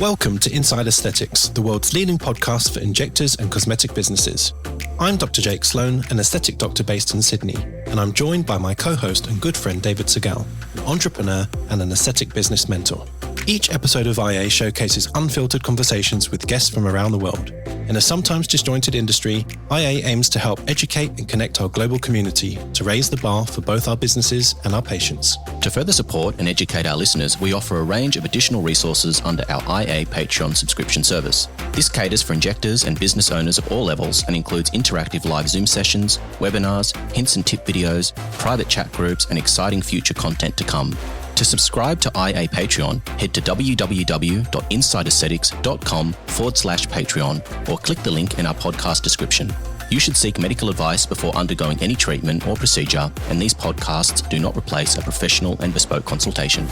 Welcome to Inside Aesthetics, the world's leading podcast for injectors and cosmetic businesses. I'm Dr. Jake Sloan, an aesthetic doctor based in Sydney, and I'm joined by my co-host and good friend David Segal, an entrepreneur and an aesthetic business mentor. Each episode of IA showcases unfiltered conversations with guests from around the world. In a sometimes disjointed industry, IA aims to help educate and connect our global community to raise the bar for both our businesses and our patients. To further support and educate our listeners, we offer a range of additional resources under our IA Patreon subscription service. This caters for injectors and business owners of all levels and includes interactive live Zoom sessions, webinars, hints and tip videos, private chat groups, and exciting future content to come. To subscribe to IA Patreon, head to www.insideaesthetics.com/Patreon or click the link in our podcast description. You should seek medical advice before undergoing any treatment or procedure, and these podcasts do not replace a professional and bespoke consultation.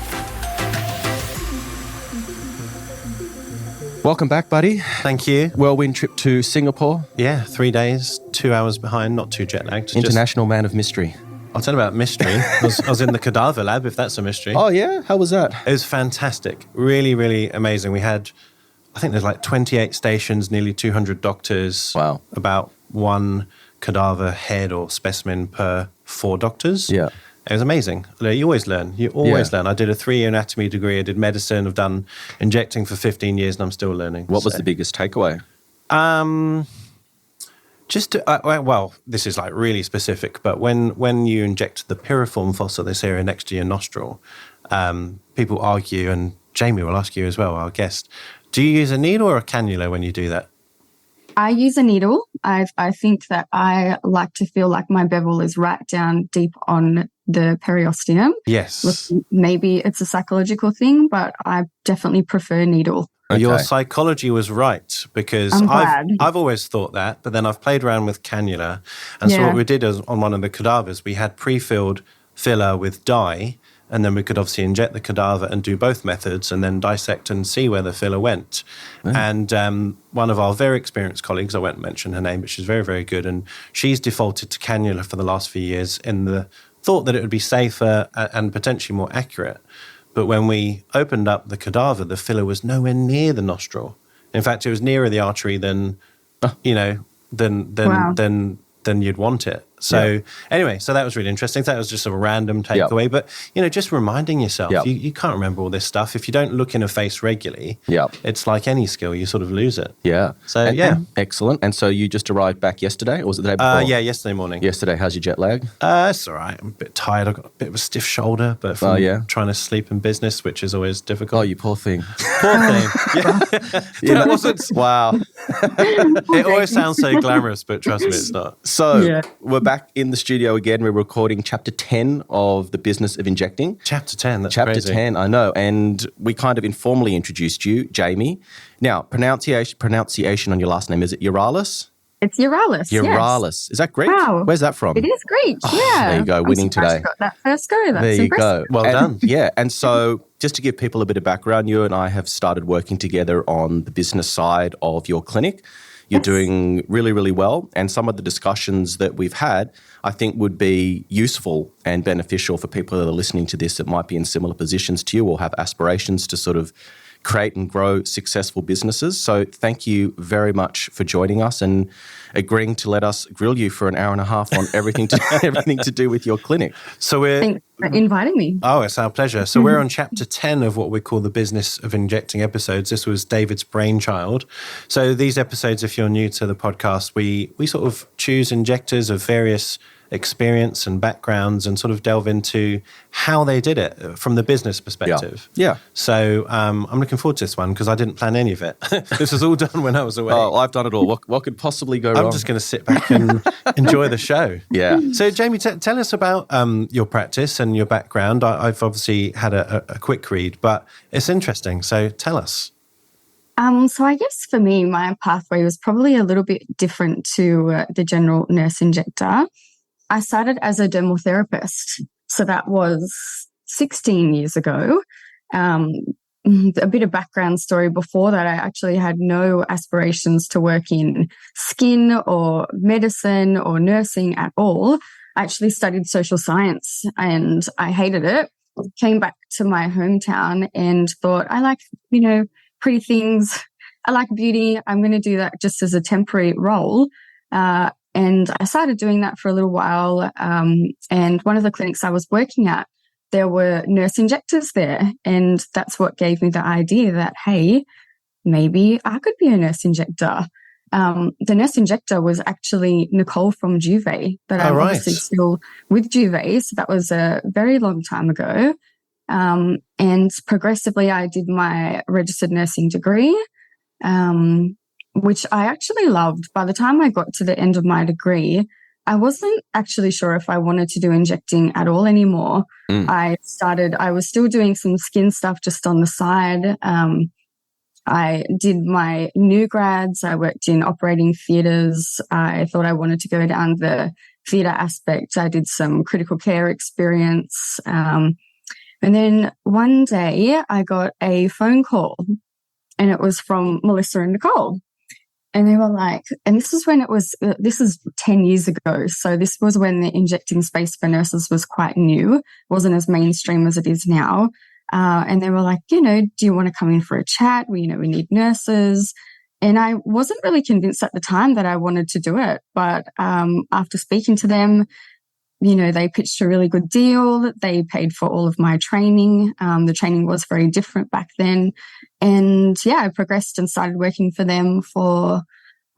Welcome back, buddy. Thank you. Whirlwind trip to Singapore. Yeah, 3 days, 2 hours behind, not too jet lagged. International man of mystery. I'll tell you about mystery. I was in the Cadaver lab, if that's a mystery. Oh, yeah? How was that? It was fantastic. Really, really amazing. We had, I think there's like 28 stations, nearly 200 doctors. Wow. About one cadaver head or specimen per 4 doctors. Yeah. It was amazing. You always learn. Learn. I did a 3-year anatomy degree. I did medicine. I've done injecting for 15 years and I'm still learning. What was the biggest takeaway? Well, this is like really specific, but when you inject the piriform fossa, this area next to your nostril, people argue, and Jamie will ask you as well, our guest, do you use a needle or a cannula when you do that? I use a needle. I think that I like to feel like my bevel is right down deep on the periosteum. Yes. Look, maybe it's a psychological thing, but I definitely prefer needle. Okay. Your psychology was right, because I've always thought that, but then I've played around with cannula. And so what we did is on one of the cadavers, we had pre-filled filler with dye, and then we could obviously inject the cadaver and do both methods and then dissect and see where the filler went. Mm. And one of our very experienced colleagues, I won't mention her name, but she's very, very good, and she's defaulted to cannula for the last few years in the thought that it would be safer and potentially more accurate. But when we opened up the cadaver, the filler was nowhere near the nostril. In fact, it was nearer the artery than you'd want it. So anyway, so that was really interesting. That was just a random takeaway. But, just reminding yourself, you can't remember all this stuff. If you don't look in a face regularly, it's like any skill, you sort of lose it. Yeah. So, Excellent. And so you just arrived back yesterday, or was it the day before? Yesterday morning. Yesterday. How's your jet lag? It's all right. I'm a bit tired. I've got a bit of a stiff shoulder, but from trying to sleep in business, which is always difficult. Oh, you poor thing. Poor thing. Yeah. It wasn't. Wow. It always sounds so glamorous, but trust me, it's not. So we're back in the studio again. We're recording chapter 10 of the Business of Injecting. Chapter 10, that's Chapter crazy. 10, I know. And we kind of informally introduced you, Jamie. Now, pronunciation on your last name, is it Yerales? It's Yerales. Yerales. Yes. Is that Greek? Wow. Where's that from? It is Greek, There you go, winning today. I got that first go. That's there you impressive. go. Well done. Yeah, and so just to give people a bit of background, you and I have started working together on the business side of your clinic. You're doing really, really well. And some of the discussions that we've had, I think would be useful and beneficial for people that are listening to this that might be in similar positions to you or have aspirations to sort of create and grow successful businesses. So thank you very much for joining us and agreeing to let us grill you for an hour and a half on everything to do with your clinic. So Thanks for inviting me. Oh, it's our pleasure. So we're on chapter 10 of what we call the Business of Injecting episodes. This was David's brainchild. So these episodes, if you're new to the podcast, we sort of choose injectors of various experience and backgrounds and sort of delve into how they did it from the business perspective. Yeah. So I'm looking forward to this one because I didn't plan any of it. This was all done when I was away. Oh, I've done it all. What could possibly go wrong? I'm just going to sit back and enjoy the show. Yeah. So Jamie, tell us about your practice and your background. I've obviously had a quick read, but it's interesting. So tell us. So I guess for me, my pathway was probably a little bit different to the general nurse injector. I started as a dermal therapist. So that was 16 years ago. A bit of background story before that, I actually had no aspirations to work in skin or medicine or nursing at all. I actually studied social science and I hated it. Came back to my hometown and thought, I like, pretty things. I like beauty. I'm going to do that just as a temporary role. And I started doing that for a little while. And one of the clinics I was working at, there were nurse injectors there. And that's what gave me the idea that, hey, maybe I could be a nurse injector. The nurse injector was actually Nicole from Juve, but I'm obviously still with Juve. So that was a very long time ago. And progressively, I did my registered nursing degree, which I actually loved. By the time I got to the end of my degree, I wasn't actually sure if I wanted to do injecting at all anymore. I was still doing some skin stuff just on the side. I did my new grads. I worked in operating theatres. I thought I wanted to go down the theatre aspect. I did some critical care experience. And then one day I got a phone call, and it was from Melissa and Nicole. And they were like, and this is when this is 10 years ago. So this was when the injecting space for nurses was quite new. It wasn't as mainstream as it is now. And they were like, do you want to come in for a chat? We need nurses. And I wasn't really convinced at the time that I wanted to do it. But after speaking to them, they pitched a really good deal. They paid for all of my training. The training was very different back then. And I progressed and started working for them for,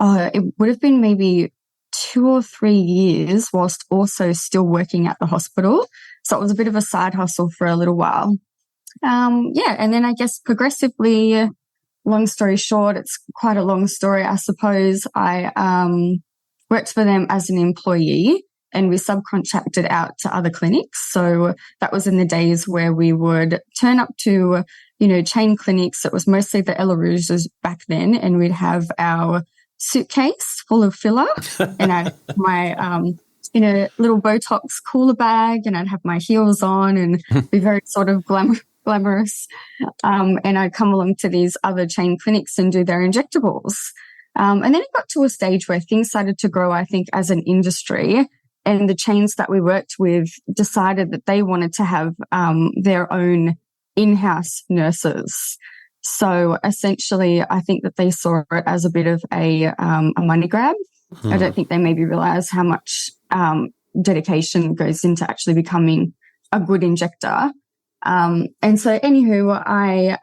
it would have been maybe 2 or 3 years whilst also still working at the hospital. So it was a bit of a side hustle for a little while. And then I guess progressively, long story short, it's quite a long story, I suppose. I worked for them as an employee, and we subcontracted out to other clinics. So that was in the days where we would turn up to, chain clinics. It was mostly the Ella Rouges back then, and we'd have our suitcase full of filler, and I had my little Botox cooler bag, and I'd have my heels on and be very sort of glamorous. And I'd come along to these other chain clinics and do their injectables. And then it got to a stage where things started to grow, I think, as an industry. And the chains that we worked with decided that they wanted to have their own in-house nurses. So essentially, I think that they saw it as a bit of a money grab. I don't think they maybe realize how much dedication goes into actually becoming a good injector. And so anywho, I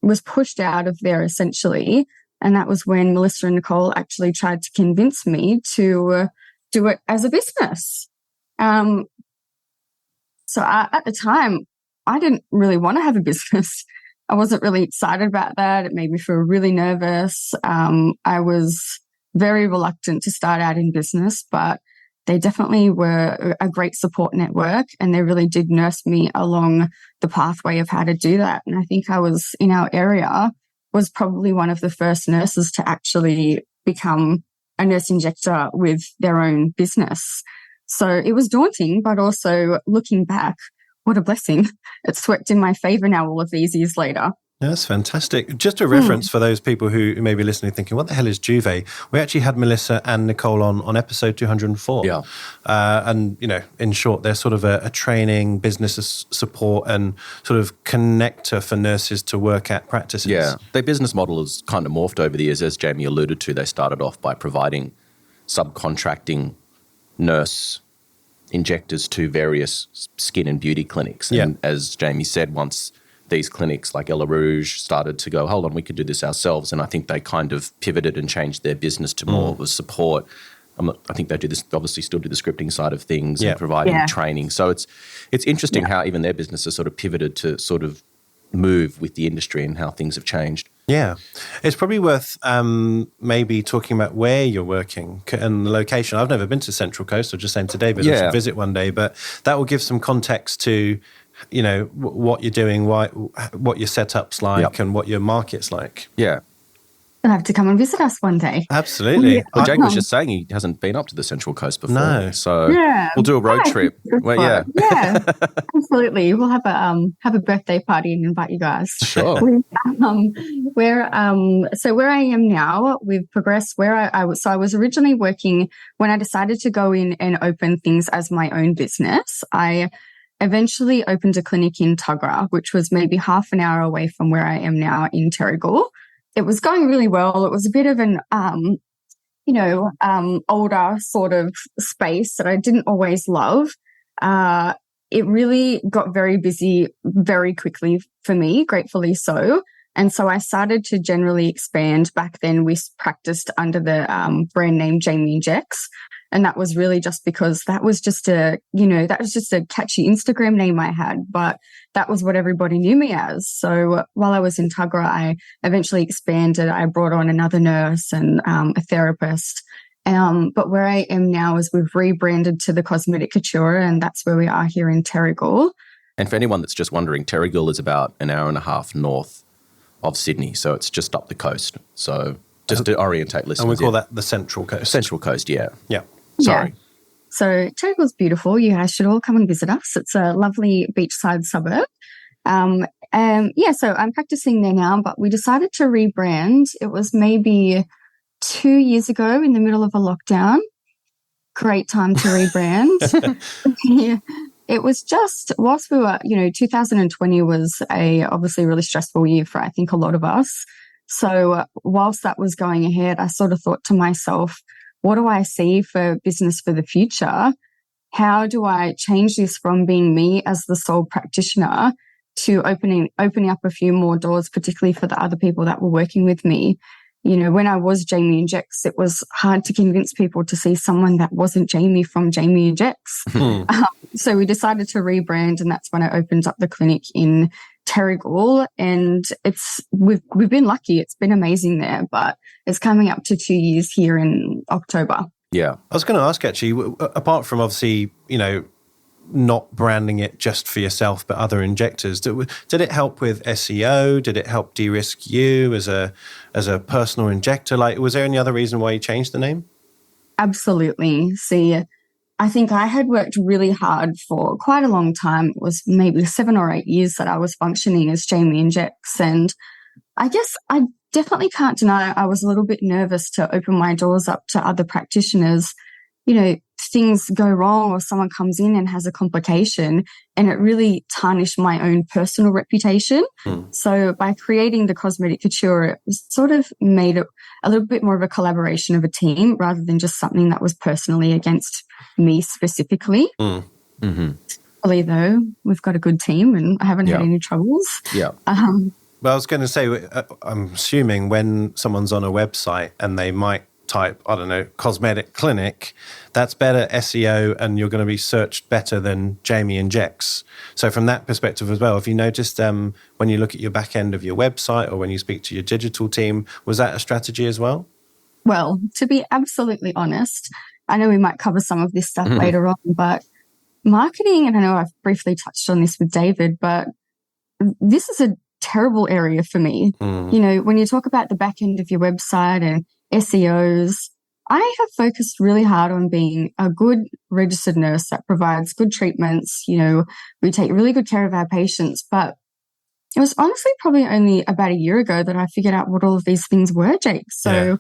was pushed out of there essentially. And that was when Melissa and Nicole actually tried to convince me to do it as a business. So at the time, I didn't really want to have a business. I wasn't really excited about that. It made me feel really nervous. I was very reluctant to start out in business, but they definitely were a great support network, and they really did nurse me along the pathway of how to do that. And I think I was, in our area, was probably one of the first nurses to actually become a nurse injector with their own business. So it was daunting, but also looking back, what a blessing. It's worked in my favor now all of these years later. That's fantastic. Just a reference for those people who may be listening thinking, what the hell is Juve? We actually had Melissa and Nicole on episode 204. Yeah. And, in short, they're sort of a training, business support and sort of connector for nurses to work at practices. Yeah. Their business model has kind of morphed over the years. As Jamie alluded to, they started off by providing subcontracting nurse injectors to various skin and beauty clinics. And as Jamie said, once these clinics like Ella Rouge started to go, hold on, we could do this ourselves. And I think they kind of pivoted and changed their business to more of a support. I think they do this, obviously still do the scripting side of things and providing training. So it's interesting how even their business has sort of pivoted to sort of move with the industry and how things have changed. Yeah. It's probably worth maybe talking about where you're working and the location. I've never been to Central Coast. I was just saying to David, I should visit one day, but that will give some context to what you're doing, what your setup's like and what your market's like. Yeah. You'll have to come and visit us one day. Absolutely. Well, Jake was just saying he hasn't been up to the Central Coast before. No. So we'll do a road trip. Well, yeah, absolutely. We'll have a birthday party and invite you guys. Sure. Where I am now, we've progressed where I was originally working when I decided to go in and open things as my own business. I eventually opened a clinic in Tuggerah, which was maybe half an hour away from where I am now in Terrigal. It was going really well. It was a bit of an, older sort of space that I didn't always love. It really got very busy very quickly for me, gratefully so. And so I started to generally expand. Back then, we practiced under the brand name Jamie Injects. And that was really just because that was just a catchy Instagram name I had, but that was what everybody knew me as. So while I was in Tuggerah, I eventually expanded. I brought on another nurse and a therapist. But where I am now is we've rebranded to the Cosmetic Couture, and that's where we are here in Terrigal. And for anyone that's just wondering, Terrigal is about an hour and a half north of Sydney. So it's just up the coast. So just to orientate listeners. And we call that the Central Coast. Central Coast, yeah. Yeah. Sorry. Yeah. So Terrigal's beautiful. You guys should all come and visit us. It's a lovely beachside suburb. So I'm practicing there now, but we decided to rebrand. It was maybe 2 years ago in the middle of a lockdown. Great time to rebrand. Yeah. It was just, whilst we were, 2020 was obviously a really stressful year for, I think, a lot of us. So whilst that was going ahead, I sort of thought to myself, what do I see for business for the future? How do I change this from being me as the sole practitioner to opening up a few more doors, particularly for the other people that were working with me? When I was Jamie Injects, it was hard to convince people to see someone that wasn't Jamie from Jamie Injects. So we decided to rebrand, and that's when I opened up the clinic in Terrigal. And we've been lucky. It's been amazing there, but it's coming up to 2 years here in October. Yeah. I was going to ask, actually, apart from obviously, not branding it just for yourself, but other injectors, did it help with SEO? Did it help de-risk you as a personal injector? Like, was there any other reason why you changed the name? Absolutely. See, I think I had worked really hard for quite a long time. It was maybe 7 or 8 years that I was functioning as Jamie Injects. And I guess I definitely can't deny I was a little bit nervous to open my doors up to other practitioners. Things go wrong or someone comes in and has a complication, and it really tarnished my own personal reputation. So by creating the Cosmetic Couture, it sort of made it a little bit more of a collaboration of a team rather than just something that was personally against me specifically. Luckily, though, we've got a good team and I haven't had any troubles. Yeah. Well, I was going to say, I'm assuming when someone's on a website and they might type, I don't know, cosmetic clinic, that's better SEO and you're going to be searched better than Jamie Injects. So from that perspective as well, have you noticed when you look at your back end of your website or when you speak to your digital team, was that a strategy as well? Well, to be absolutely honest, I know we might cover some of this stuff later on, but marketing, and I know I've briefly touched on this with David, but this is a terrible area for me. When you talk about the back end of your website and SEOs, I have focused really hard on being a good registered nurse that provides good treatments. We take really good care of our patients, but it was honestly probably only about a year ago that I figured out what all of these things were, Jake. So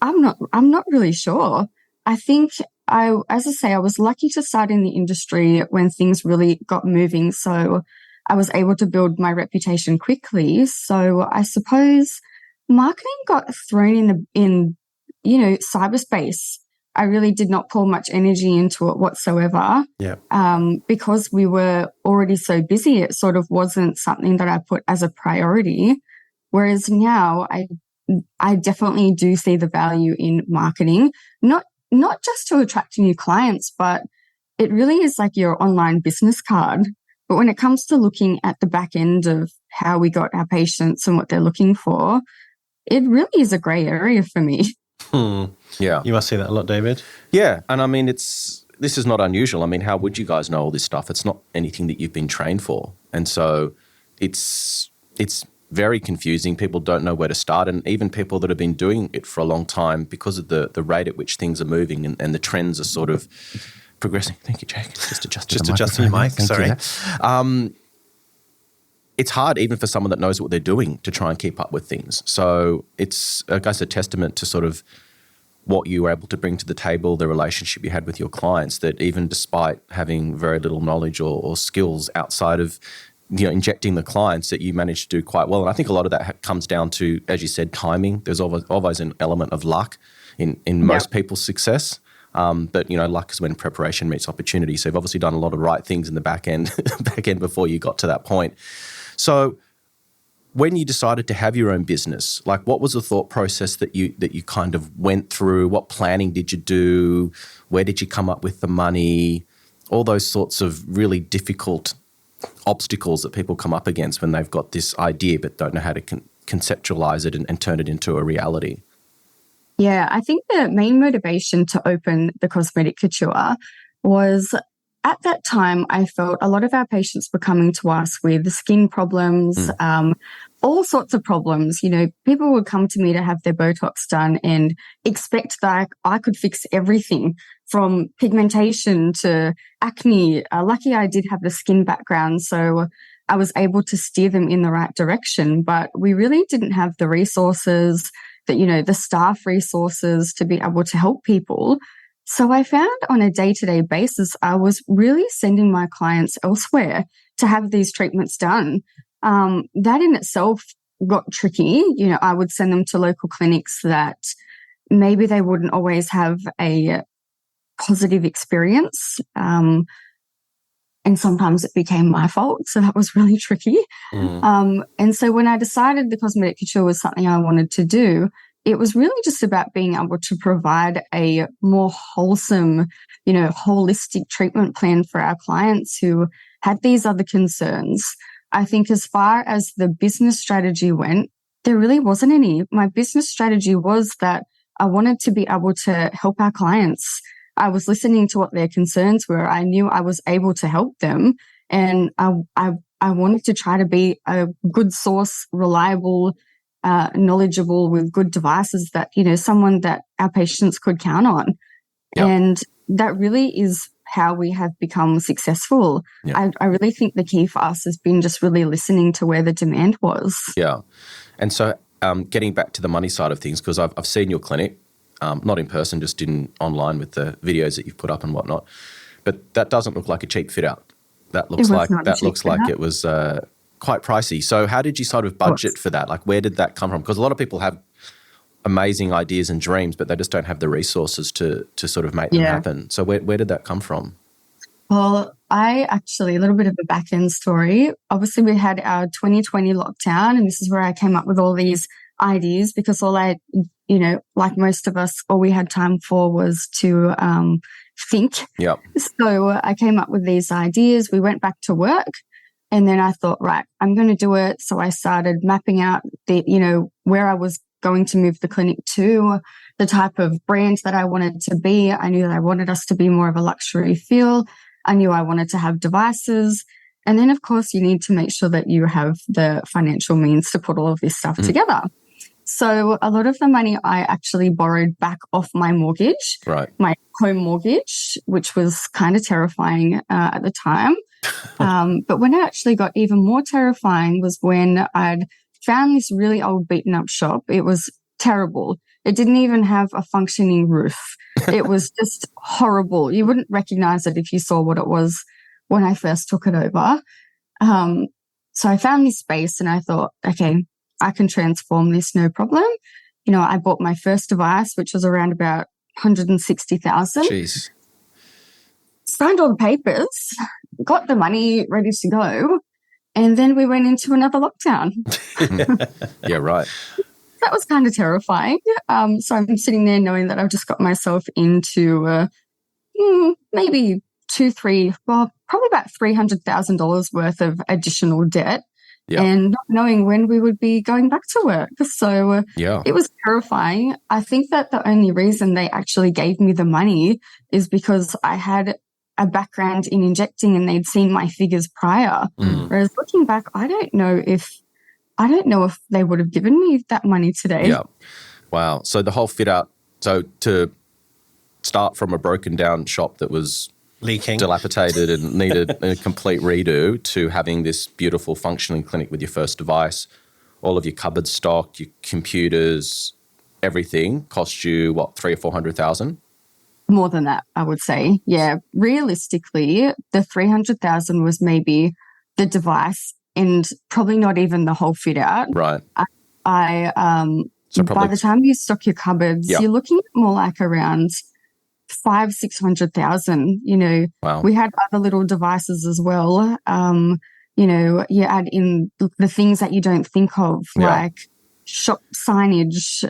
I'm not really sure. I think I was lucky to start in the industry when things really got moving. So I was able to build my reputation quickly. So I suppose marketing got thrown in cyberspace. I really did not pour much energy into it whatsoever. Because we were already so busy, it sort of wasn't something that I put as a priority. Whereas now I definitely do see the value in marketing, not just to attract new clients, but it really is like your online business card. But when it comes to looking at the back end of how we got our patients and what they're looking for, it really is a grey area for me. Yeah. You must see that a lot, David. Yeah. And I mean, this is not unusual. I mean, how would you guys know all this stuff? It's not anything that you've been trained for. And so it's very confusing. People don't know where to start. And even people that have been doing it for a long time, because of the rate at which things are moving and the trends are sort of progressing. Thank you, Jake. Just adjusting your mic. Sorry. It's hard even for someone that knows what they're doing to try and keep up with things. So it's, I guess, a testament to sort of what you were able to bring to the table, the relationship you had with your clients, that even despite having very little knowledge or skills outside of injecting the clients, that you managed to do quite well. And I think a lot of that comes down to, as you said, timing. There's always an element of luck in most people's success. But luck is when preparation meets opportunity. So you've obviously done a lot of right things in the back end before you got to that point. So when you decided to have your own business, like what was the thought process that you kind of went through? What planning did you do? Where did you come up with the money? All those sorts of really difficult obstacles that people come up against when they've got this idea but don't know how to conceptualize it and turn it into a reality. Yeah, I think the main motivation to open the Cosmetic Couture was, at that time, I felt a lot of our patients were coming to us with skin problems, all sorts of problems. People would come to me to have their Botox done and expect that I could fix everything from pigmentation to acne. Lucky I did have the skin background, so I was able to steer them in the right direction. But we really didn't have the resources, the staff resources to be able to help people. So I found on a day-to-day basis, I was really sending my clients elsewhere to have these treatments done. That in itself got tricky. I would send them to local clinics that maybe they wouldn't always have a positive experience. And sometimes it became my fault. So that was really tricky. And so when I decided the Cosmetic Couture was something I wanted to do, it was really just about being able to provide a more wholesome, holistic treatment plan for our clients who had these other concerns. I think as far as the business strategy went, there really wasn't any. My business strategy was that I wanted to be able to help our clients. I was listening to what their concerns were. I knew I was able to help them. And I wanted to try to be a good source, reliable, knowledgeable, with good devices that, someone that our patients could count on. Yep. And that really is how we have become successful. Yep. I really think the key for us has been just really listening to where the demand was. Yeah. And so getting back to the money side of things, because I've seen your clinic, not in person, just online with the videos that you've put up and whatnot. But that doesn't look like a cheap fit out. That looks like it was quite pricey. So how did you sort of budget for that? Like, where did that come from? Because a lot of people have amazing ideas and dreams, but they just don't have the resources to sort of make them happen. So where did that come from? Well, a little bit of a back end story. Obviously, we had our 2020 lockdown, and this is where I came up with all these ideas, because all I, like most of us, all we had time for was to think. Yep. So I came up with these ideas. We went back to work. And then I thought, right, I'm going to do it. So I started mapping out where I was going to move the clinic to, the type of brand that I wanted to be. I knew that I wanted us to be more of a luxury feel. I knew I wanted to have devices. And then, of course, you need to make sure that you have the financial means to put all of this stuff together. So a lot of the money I actually borrowed back off my mortgage, my home mortgage, which was kind of terrifying at the time. But when it actually got even more terrifying was when I'd found this really old beaten up shop. It was terrible. It didn't even have a functioning roof. It was just horrible. You wouldn't recognize it if you saw what it was when I first took it over. So I found this space and I thought, okay, I can transform this, no problem. I bought my first device, which was around about 160,000. Jeez. Signed all the papers, got the money ready to go, and then we went into another lockdown. Yeah, right. That was kind of terrifying. So I'm sitting there knowing that I've just got myself into maybe probably about $300,000 worth of additional debt. Yep. And not knowing when we would be going back to work. So it was terrifying. I think that the only reason they actually gave me the money is because I had a background in injecting and they'd seen my figures prior. Whereas looking back, I don't know if they would have given me that money today. Yeah. Wow. So the whole fit out, so to start from a broken down shop that was leaking, dilapidated and needed a complete redo, to having this beautiful functioning clinic with your first device, all of your cupboard stocked, your computers, everything cost you, what, 300,000 or 400,000? More than that, I would say. Yeah. Realistically, the 300,000 was maybe the device and probably not even the whole fit out. Right. So by the time you stock your cupboards, you're looking at more like around 500,000-600,000. You know, wow. We had other little devices as well. You know, you add in the things that you don't think of, like shop signage,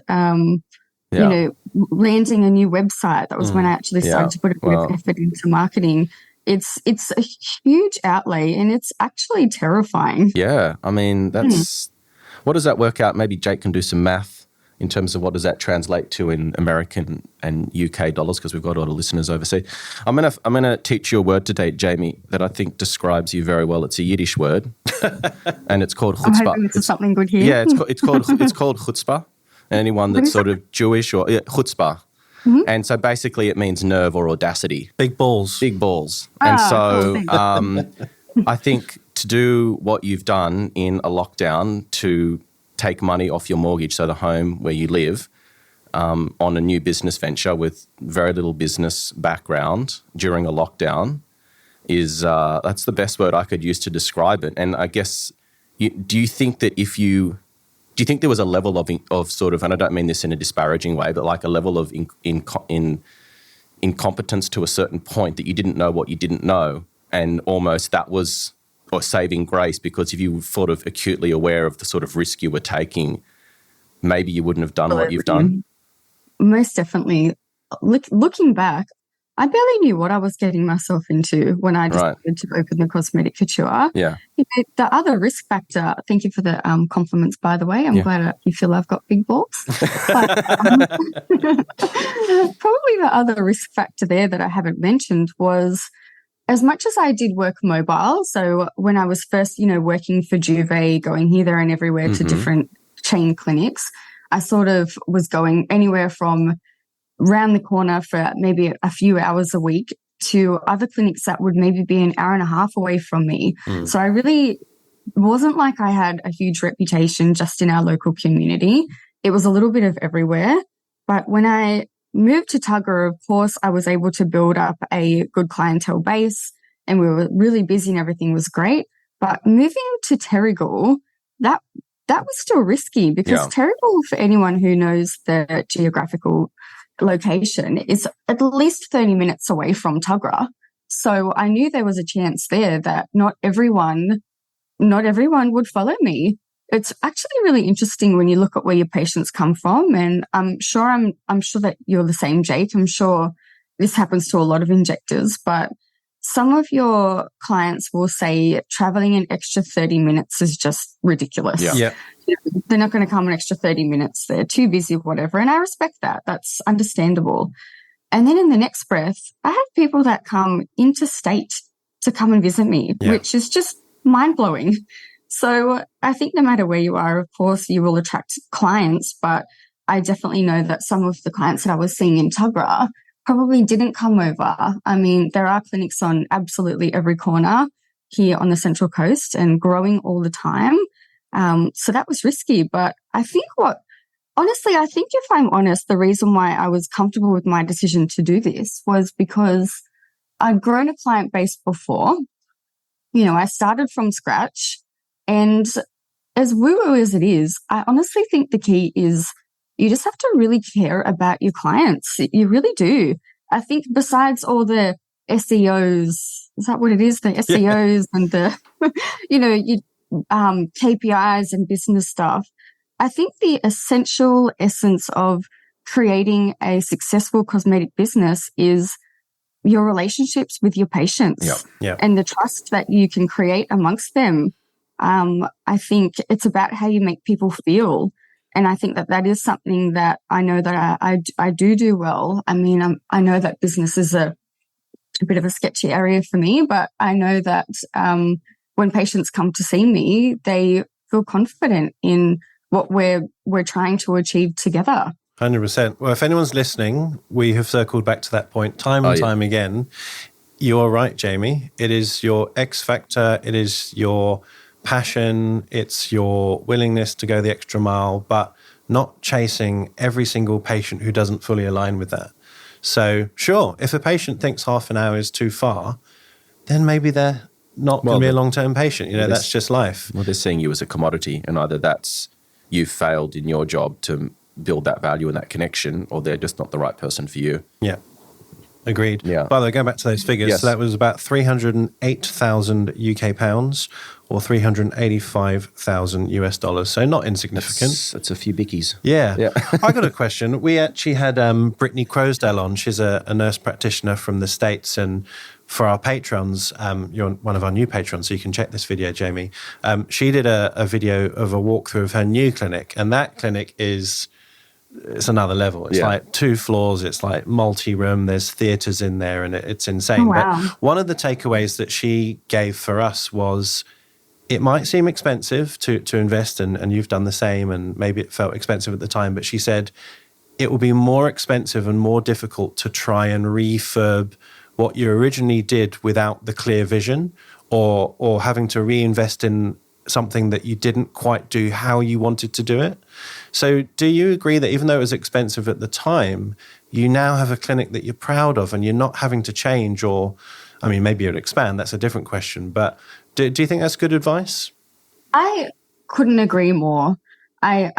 you know, landing a new website. That was when I actually started to put a bit of effort into marketing. It's a huge outlay and it's actually terrifying. Yeah. I mean, that's what does that work out? Maybe Jake can do some math in terms of what does that translate to in American and UK dollars, because we've got a lot of listeners overseas. I'm gonna teach you a word today, Jamie, that I think describes you very well. It's a Yiddish word, and it's called chutzpah. I'm hoping it's something good here. Yeah, it's called chutzpah. Anyone that's sort of Jewish or chutzpah. And so basically it means nerve or audacity. Big balls. Big balls. And so I think to do what you've done in a lockdown, to take money off your mortgage, so the home where you live, on a new business venture with very little business background during a lockdown is that's the best word I could use to describe it. And I guess, do you think there was a level of sort of, and I don't mean this in a disparaging way, but like a level of incompetence to a certain point that you didn't know what you didn't know, and almost that was or saving grace, because if you were sort of acutely aware of the sort of risk you were taking, maybe you wouldn't have done what you've done? Most definitely. Looking back, I barely knew what I was getting myself into when I decided to open the Cosmetic Couture. Yeah. You know, the other risk factor, thank you for the compliments, by the way. I'm glad you feel I've got big balls. But, probably the other risk factor there that I haven't mentioned was, as much as I did work mobile, so when I was first, working for Juve, going here, there and everywhere to different chain clinics, I sort of was going anywhere from round the corner for maybe a few hours a week to other clinics that would maybe be an hour and a half away from me. So I really wasn't like I had a huge reputation just in our local community. It was a little bit of everywhere. But when I moved to Tuggerah, of course, I was able to build up a good clientele base and we were really busy and everything was great. But moving to Terrigal, that was still risky, because Terrigal, for anyone who knows the geographical location, is at least 30 minutes away from Tuggerah. So I knew there was a chance there that not everyone would follow me. It's actually really interesting when you look at where your patients come from, and I'm sure that you're the same, Jake. I'm sure this happens to a lot of injectors, but some of your clients will say traveling an extra 30 minutes is just ridiculous. Yeah. They're not going to come an extra 30 minutes. They're too busy, whatever. And I respect that. That's understandable. And then in the next breath, I have people that come interstate to come and visit me, which is just mind-blowing. So I think no matter where you are, of course, you will attract clients, but I definitely know that some of the clients that I was seeing in Tuggerah probably didn't come over. I mean, there are clinics on absolutely every corner here on the Central Coast and growing all the time. So that was risky. But I think if I'm honest, the reason why I was comfortable with my decision to do this was because I'd grown a client base before. I started from scratch. And as woo-woo as it is, I honestly think the key is you just have to really care about your clients. You really do. I think besides all the SEOs, is that what it is? The SEOs and the, KPIs and business stuff. I think the essential essence of creating a successful cosmetic business is your relationships with your patients and the trust that you can create amongst them. I think it's about how you make people feel. And I think that is something that I know that I do well. I mean, I know that business is a bit of a sketchy area for me, but I know that when patients come to see me, they feel confident in what we're trying to achieve together. 100%. Well, if anyone's listening, we have circled back to that point time and time again. You're right, Jamie. It is your X factor. It is your passion. It's your willingness to go the extra mile. But not chasing every single patient who doesn't fully align with that. So sure, if a patient thinks half an hour is too far, then maybe they're not going to be a long-term patient. That's just life. Well, they're seeing you as a commodity, and either that's you've failed in your job to build that value and that connection, or they're just not the right person for you. Yeah. Agreed. Yeah. By the way, going back to those figures, Yes. so that was about 308,000 UK pounds or 385,000 US dollars. So not insignificant. That's a few bickies. Yeah. I got a question. We actually had Brittany Crosdale on. She's a nurse practitioner from the States. And for our patrons, you're one of our new patrons, so you can check this video, Jamie. She did a video of a walkthrough of her new clinic. And that clinic it's another level. It's like 2 floors. It's like multi-room. There's theatres in there, and it's insane. Oh, wow. But one of the takeaways that she gave for us was it might seem expensive to invest, and you've done the same, and maybe it felt expensive at the time, but she said it will be more expensive and more difficult to try and refurb what you originally did without the clear vision, or having to reinvest in something that you didn't quite do how you wanted to do it. So do you agree that even though it was expensive at the time, you now have a clinic that you're proud of and you're not having to change, or, I mean, maybe you'd expand, that's a different question, but do you think that's good advice? I couldn't agree more. I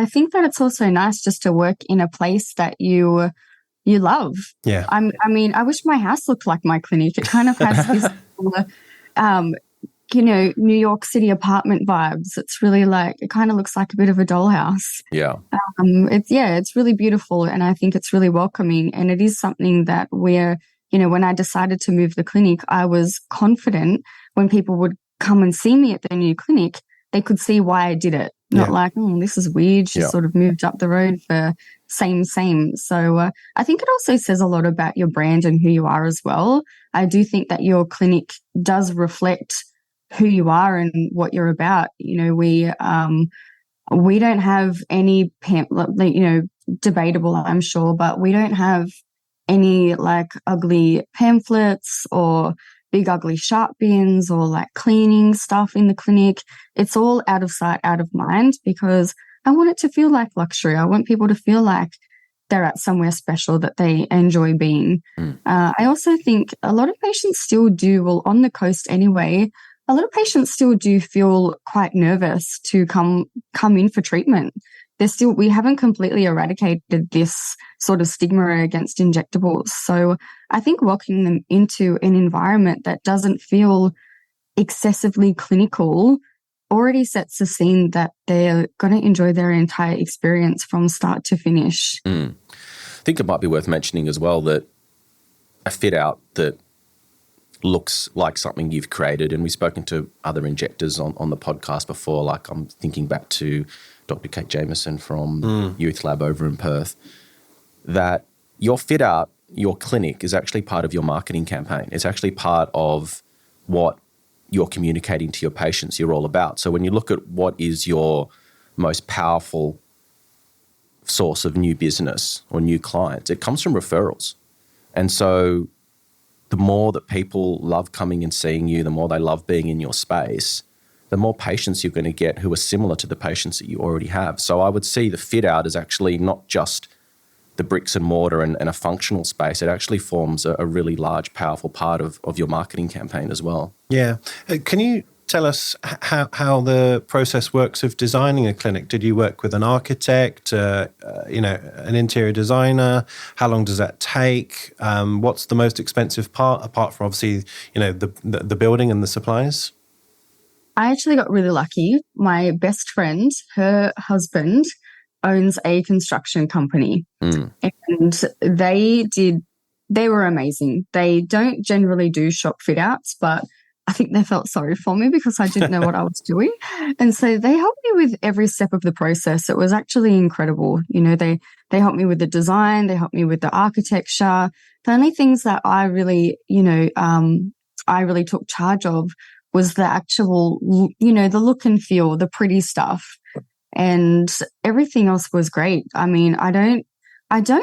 think that it's also nice just to work in a place that you love. Yeah. I mean, I wish my house looked like my clinic. It kind of has this New York City apartment vibes. It's really it kind of looks like a bit of a dollhouse. Yeah. It's really beautiful, and I think it's really welcoming. And it is something that when I decided to move the clinic, I was confident when people would come and see me at the new clinic, they could see why I did it. Not like, this is weird. She sort of moved up the road for same. So I think it also says a lot about your brand and who you are as well. I do think that your clinic does reflect who you are and what you're about. We don't have any debatable, I'm sure, but we don't have any ugly pamphlets or big ugly sharp bins or cleaning stuff in the clinic. It's all out of sight, out of mind, because I want it to feel like luxury. I want people to feel like they're at somewhere special that they enjoy being. I also think a lot of patients still do, on the coast anyway, a lot of patients still do feel quite nervous to come in for treatment. We haven't completely eradicated this sort of stigma against injectables. So I think walking them into an environment that doesn't feel excessively clinical already sets the scene that they're going to enjoy their entire experience from start to finish. I think it might be worth mentioning as well that a fit out that looks like something you've created, and we've spoken to other injectors on the podcast before, I'm thinking back to Dr. Kate Jameson from Youth Lab over in Perth, that your fit out, your clinic is actually part of your marketing campaign. It's actually part of what you're communicating to your patients you're all about. So when you look at what is your most powerful source of new business or new clients, it comes from referrals. And so the more that people love coming and seeing you, the more they love being in your space, the more patients you're going to get who are similar to the patients that you already have. So I would see the fit out as actually not just the bricks and mortar and a functional space. It actually forms a really large, powerful part of your marketing campaign as well. Yeah. Can you tell us how the process works of designing a clinic? Did you work with an architect, an interior designer? How long does that take? What's the most expensive part, apart from obviously, the building and the supplies? I actually got really lucky. My best friend, her husband, owns a construction company, and they were amazing. They don't generally do shop fit outs, but I think they felt sorry for me because I didn't know what I was doing. And so they helped me with every step of the process. It was actually incredible. They helped me with the design, they helped me with the architecture. The only things that I really took charge of was the actual, the look and feel, the pretty stuff. And everything else was great. I mean, I don't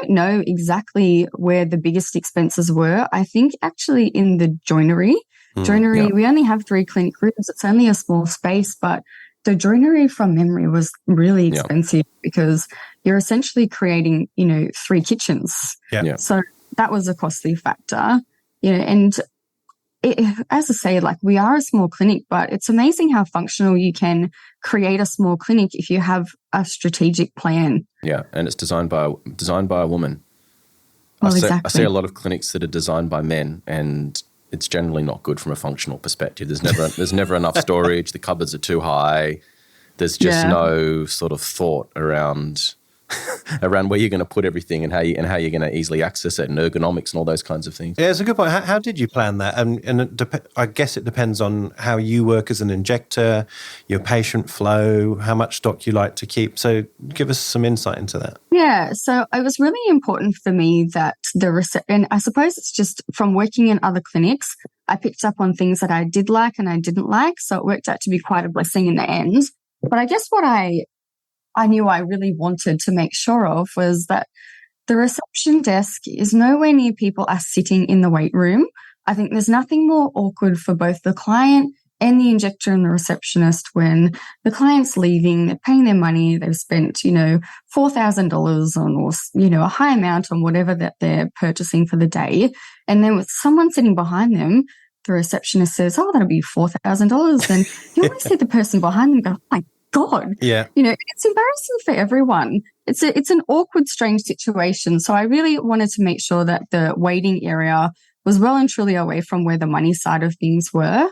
know exactly where the biggest expenses were. I think actually in the joinery, we only have 3 clinic rooms. It's only a small space, but the joinery from memory was really expensive because you're essentially creating, 3 kitchens. So that was a costly factor, and as I say, like, we are a small clinic, but it's amazing how functional you can create a small clinic if you have a strategic plan. Yeah, and it's designed by a woman. Well, I see a lot of clinics that are designed by men, and it's generally not good from a functional perspective. There's never enough storage. The cupboards are too high. There's just no sort of thought around where you're going to put everything and how you're going to easily access it, and ergonomics and all those kinds of things. Yeah, it's a good point. How did you plan that? I guess it depends on how you work as an injector, your patient flow, how much stock you like to keep. So give us some insight into that. Yeah, so it was really important for me that and I suppose it's just from working in other clinics, I picked up on things that I did like and I didn't like. So it worked out to be quite a blessing in the end. But I guess what I knew I really wanted to make sure of was that the reception desk is nowhere near people are sitting in the wait room. I think there's nothing more awkward for both the client and the injector and the receptionist when the client's leaving, they're paying their money, they've spent, $4,000 on, or, a high amount on whatever that they're purchasing for the day. And then with someone sitting behind them, the receptionist says, "Oh, that'll be $4,000. And you always see the person behind them go, "Oh my God." Yeah. It's embarrassing for everyone. It's an awkward, strange situation. So I really wanted to make sure that the waiting area was well and truly away from where the money side of things were.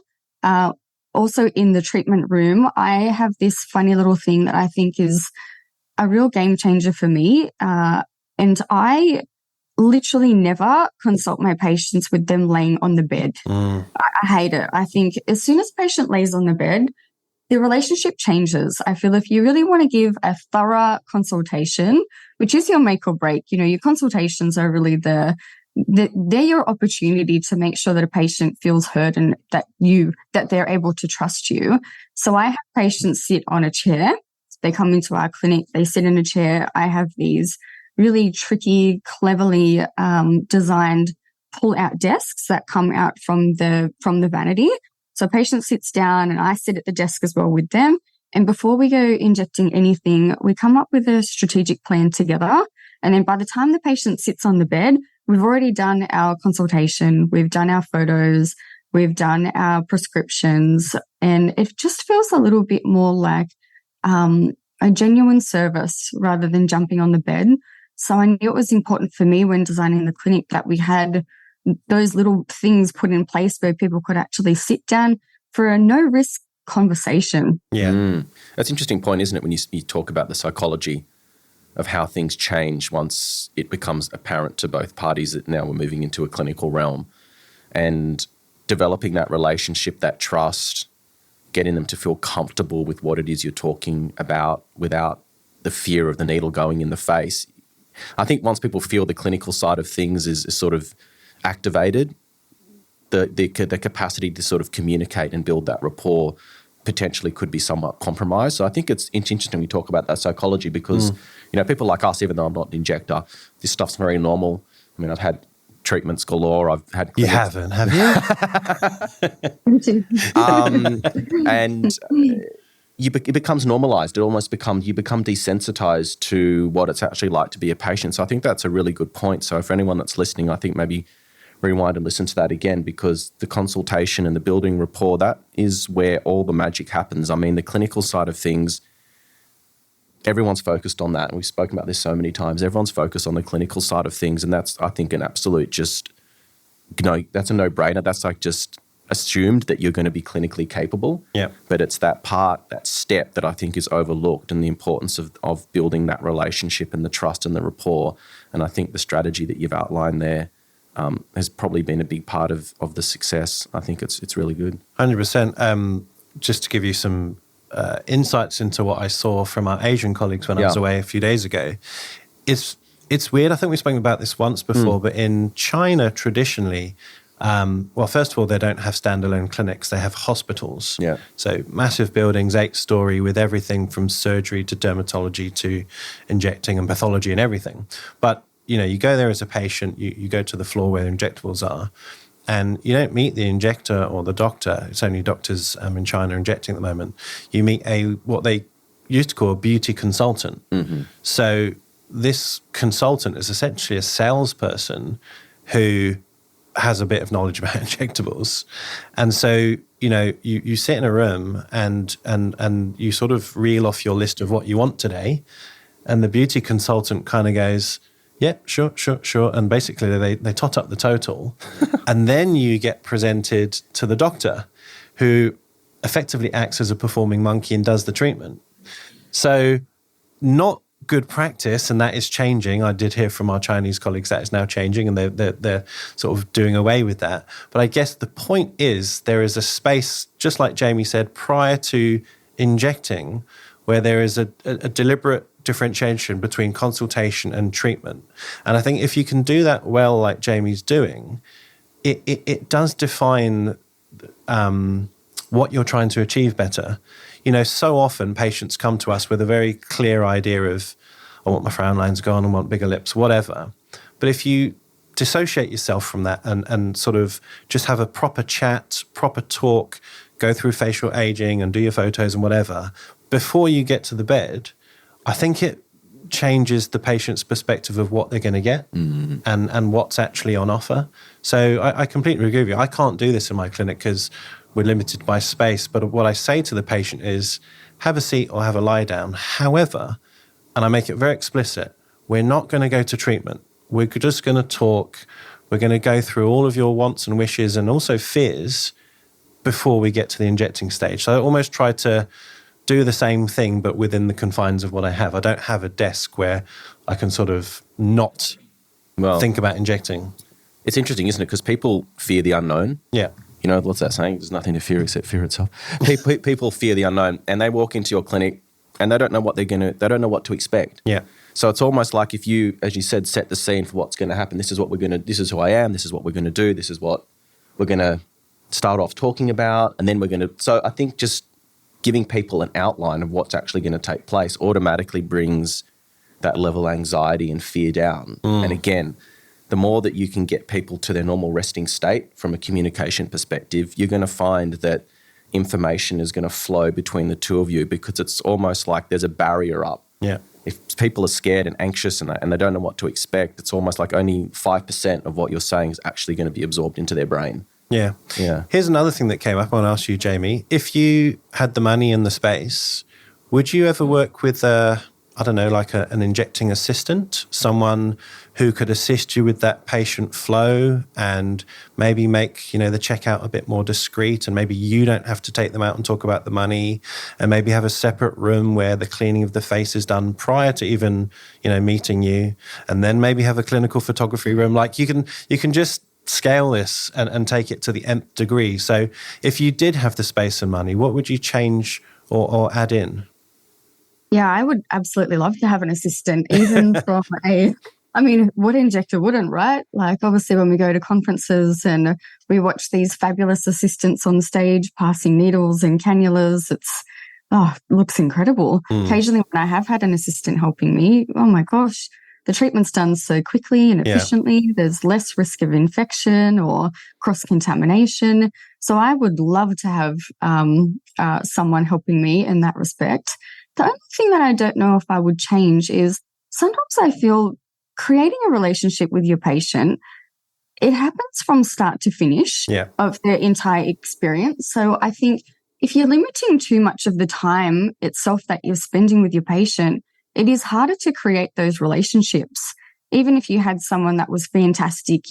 Also in the treatment room, I have this funny little thing that I think is a real game changer for me. And I literally never consult my patients with them laying on the bed. I hate it. I think as soon as a patient lays on the bed, the relationship changes. I feel if you really want to give a thorough consultation, which is your make or break, your consultations are really they're your opportunity to make sure that a patient feels heard and that they're able to trust you. So I have patients sit on a chair. They come into our clinic, they sit in a chair. I have these really tricky, cleverly designed pull-out desks that come out from the vanity. So a patient sits down and I sit at the desk as well with them. And before we go injecting anything, we come up with a strategic plan together. And then by the time the patient sits on the bed, we've already done our consultation, we've done our photos, we've done our prescriptions, and it just feels a little bit more like a genuine service rather than jumping on the bed. So I knew it was important for me when designing the clinic that we had those little things put in place where people could actually sit down for a no-risk conversation. Yeah. That's an interesting point, isn't it, when you talk about the psychology of how things change once it becomes apparent to both parties that now we're moving into a clinical realm, and developing that relationship, that trust, getting them to feel comfortable with what it is you're talking about without the fear of the needle going in the face. I think once people feel the clinical side of things is sort of activated, the capacity to sort of communicate and build that rapport potentially could be somewhat compromised. So I think it's interesting we talk about that psychology because, people like us, even though I'm not an injector, this stuff's very normal. I mean, I've had treatments galore. I've had clinics. You haven't, have you? It becomes normalized. It almost you become desensitized to what it's actually like to be a patient. So I think that's a really good point. So for anyone that's listening, I think maybe rewind and listen to that again, because the consultation and the building rapport, that is where all the magic happens. I mean, the clinical side of things, everyone's focused on that. And we've spoken about this so many times. Everyone's focused on the clinical side of things. And that's, I think, an absolute that's a no-brainer. That's like just assumed that you're going to be clinically capable. Yeah. But it's that step that I think is overlooked, and the importance of building that relationship and the trust and the rapport. And I think the strategy that you've outlined there has probably been a big part of the success. I think it's really good. 100%. Just to give you some insights into what I saw from our Asian colleagues when I was away a few days ago, it's weird. I think we've spoken about this once before, but in China traditionally, first of all, they don't have standalone clinics. They have hospitals. Yeah. So massive buildings, 8-story, with everything from surgery to dermatology to injecting and pathology and everything. But you go there as a patient, you go to the floor where injectables are, and you don't meet the injector or the doctor. It's only doctors in China injecting at the moment. You meet what they used to call a beauty consultant. Mm-hmm. So this consultant is essentially a salesperson who has a bit of knowledge about injectables. And so, you sit in a room and you sort of reel off your list of what you want today. And the beauty consultant kind of goes, yeah, sure. And basically they tot up the total. And then you get presented to the doctor, who effectively acts as a performing monkey and does the treatment. So not good practice, and that is changing. I did hear from our Chinese colleagues that is now changing, and they're sort of doing away with that. But I guess the point is there is a space, just like Jamie said, prior to injecting, where there is a deliberate differentiation between consultation and treatment. And I think if you can do that well, like Jamie's doing, it does define what you're trying to achieve better. So often patients come to us with a very clear idea of, I want my frown lines gone, I want bigger lips, whatever. But if you dissociate yourself from that and sort of just have a proper chat, proper talk, go through facial aging and do your photos and whatever, before you get to the bed, I think it changes the patient's perspective of what they're going to get and what's actually on offer. So I completely agree with you. I can't do this in my clinic because we're limited by space. But what I say to the patient is, have a seat or have a lie down. However, and I make it very explicit, we're not going to go to treatment. We're just going to talk. We're going to go through all of your wants and wishes and also fears before we get to the injecting stage. So I almost try to do the same thing, but within the confines of what I have. I don't have a desk where I can sort of not think about injecting. It's interesting, isn't it? Because people fear the unknown. Yeah. What's that saying? There's nothing to fear except fear itself. People fear the unknown, and they walk into your clinic and they don't know what they don't know what to expect. Yeah. So it's almost like if you, as you said, set the scene for what's going to happen. This is who I am. This is what we're going to do. This is what we're going to start off talking about. And then so I think just giving people an outline of what's actually going to take place automatically brings that level of anxiety and fear down. And again, the more that you can get people to their normal resting state from a communication perspective, you're going to find that information is going to flow between the two of you, because it's almost like there's a barrier up. Yeah. If people are scared and anxious and they don't know what to expect, it's almost like only 5% of what you're saying is actually going to be absorbed into their brain. Yeah. Here's another thing that came up. I want to ask you, Jamie. If you had the money and the space, would you ever work with an injecting assistant, someone who could assist you with that patient flow and maybe make, the checkout a bit more discreet, and maybe you don't have to take them out and talk about the money, and maybe have a separate room where the cleaning of the face is done prior to even, meeting you, and then maybe have a clinical photography room. Like you can just scale this and take it to the nth degree. So if you did have the space and money, what would you change or add in? Yeah, I would absolutely love to have an assistant, even from what injector wouldn't, right? Like, obviously, when we go to conferences and we watch these fabulous assistants on stage passing needles and cannulas, it looks incredible. Occasionally, when I have had an assistant helping me, oh my gosh, the treatment's done so quickly and efficiently. Yeah. There's less risk of infection or cross-contamination. So I would love to have someone helping me in that respect. The only thing that I don't know if I would change is sometimes I feel creating a relationship with your patient, it happens from start to finish of their entire experience. So I think if you're limiting too much of the time itself that you're spending with your patient, it is harder to create those relationships. Even if you had someone that was fantastic,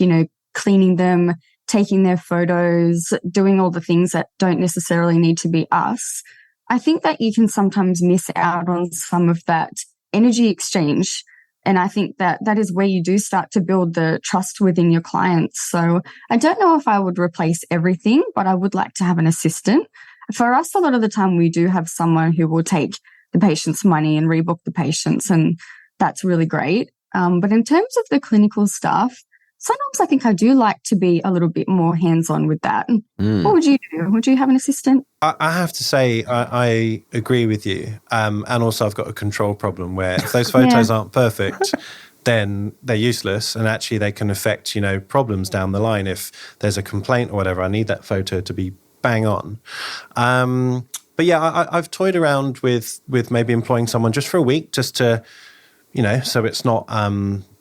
cleaning them, taking their photos, doing all the things that don't necessarily need to be us, I think that you can sometimes miss out on some of that energy exchange. And I think that is where you do start to build the trust within your clients. So I don't know if I would replace everything, but I would like to have an assistant. For us, a lot of the time we do have someone who will take the patient's money and rebook the patients, and that's really great. But in terms of the clinical stuff, sometimes I think I do like to be a little bit more hands-on with that. What would you do? Would you have an assistant? I have to say I agree with you. And also I've got a control problem where if those photos aren't perfect, then they're useless, and actually they can affect, problems down the line. If there's a complaint or whatever, I need that photo to be bang on. But yeah, I've toyed around with maybe employing someone just for a week, just to, so it's not,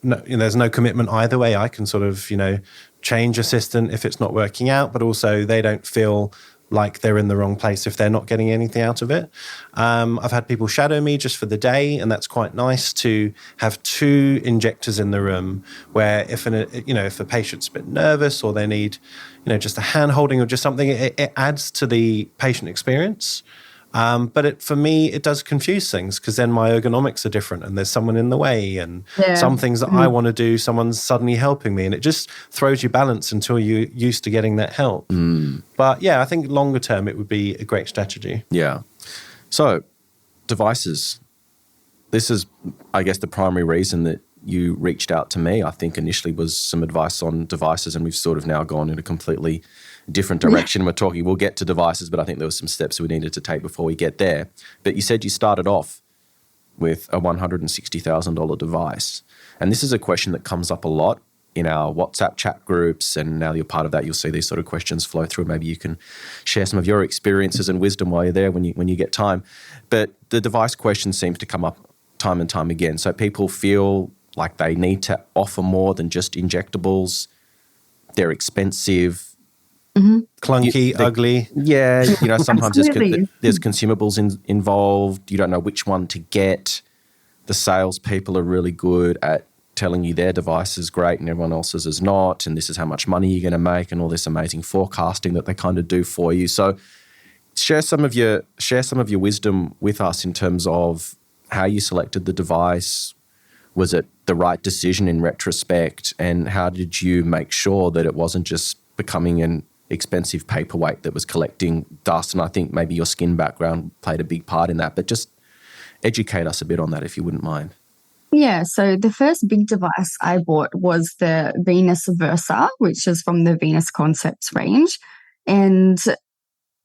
there's no commitment either way. I can sort of, change assistant if it's not working out, but also they don't feel like they're in the wrong place if they're not getting anything out of it. I've had people shadow me just for the day, and that's quite nice to have 2 injectors in the room where if a patient's a bit nervous or they need, just a hand holding or just something, it adds to the patient experience. But for me, it does confuse things because then my ergonomics are different and there's someone in the way, and some things that I want to do, someone's suddenly helping me, and it just throws you balance until you're used to getting that help. But yeah, I think longer term, it would be a great strategy. Yeah. So devices, this is, I guess, the primary reason that you reached out to me. I think initially was some advice on devices, and we've sort of now gone in a completely different direction. We'll get to devices, but I think there were some steps we needed to take before we get there. But you said you started off with a $160,000 device. And this is a question that comes up a lot in our WhatsApp chat groups, and now you're part of that, you'll see these sort of questions flow through. Maybe you can share some of your experiences and wisdom while you're there when you get time. But the device question seems to come up time and time again. So people feel like they need to offer more than just injectables. They're expensive. Clunky, ugly. Yeah, sometimes there's consumables involved. You don't know which one to get. The salespeople are really good at telling you their device is great and everyone else's is not, and this is how much money you're going to make, and all this amazing forecasting that they kind of do for you. So share some of your wisdom with us in terms of how you selected the device. Was it the right decision in retrospect, and how did you make sure that it wasn't just becoming an expensive paperweight that was collecting dust? And I think maybe your skin background played a big part in that, but just educate us a bit on that if you wouldn't mind. Yeah, so the first big device I bought was the Venus Versa, which is from the Venus Concepts range. And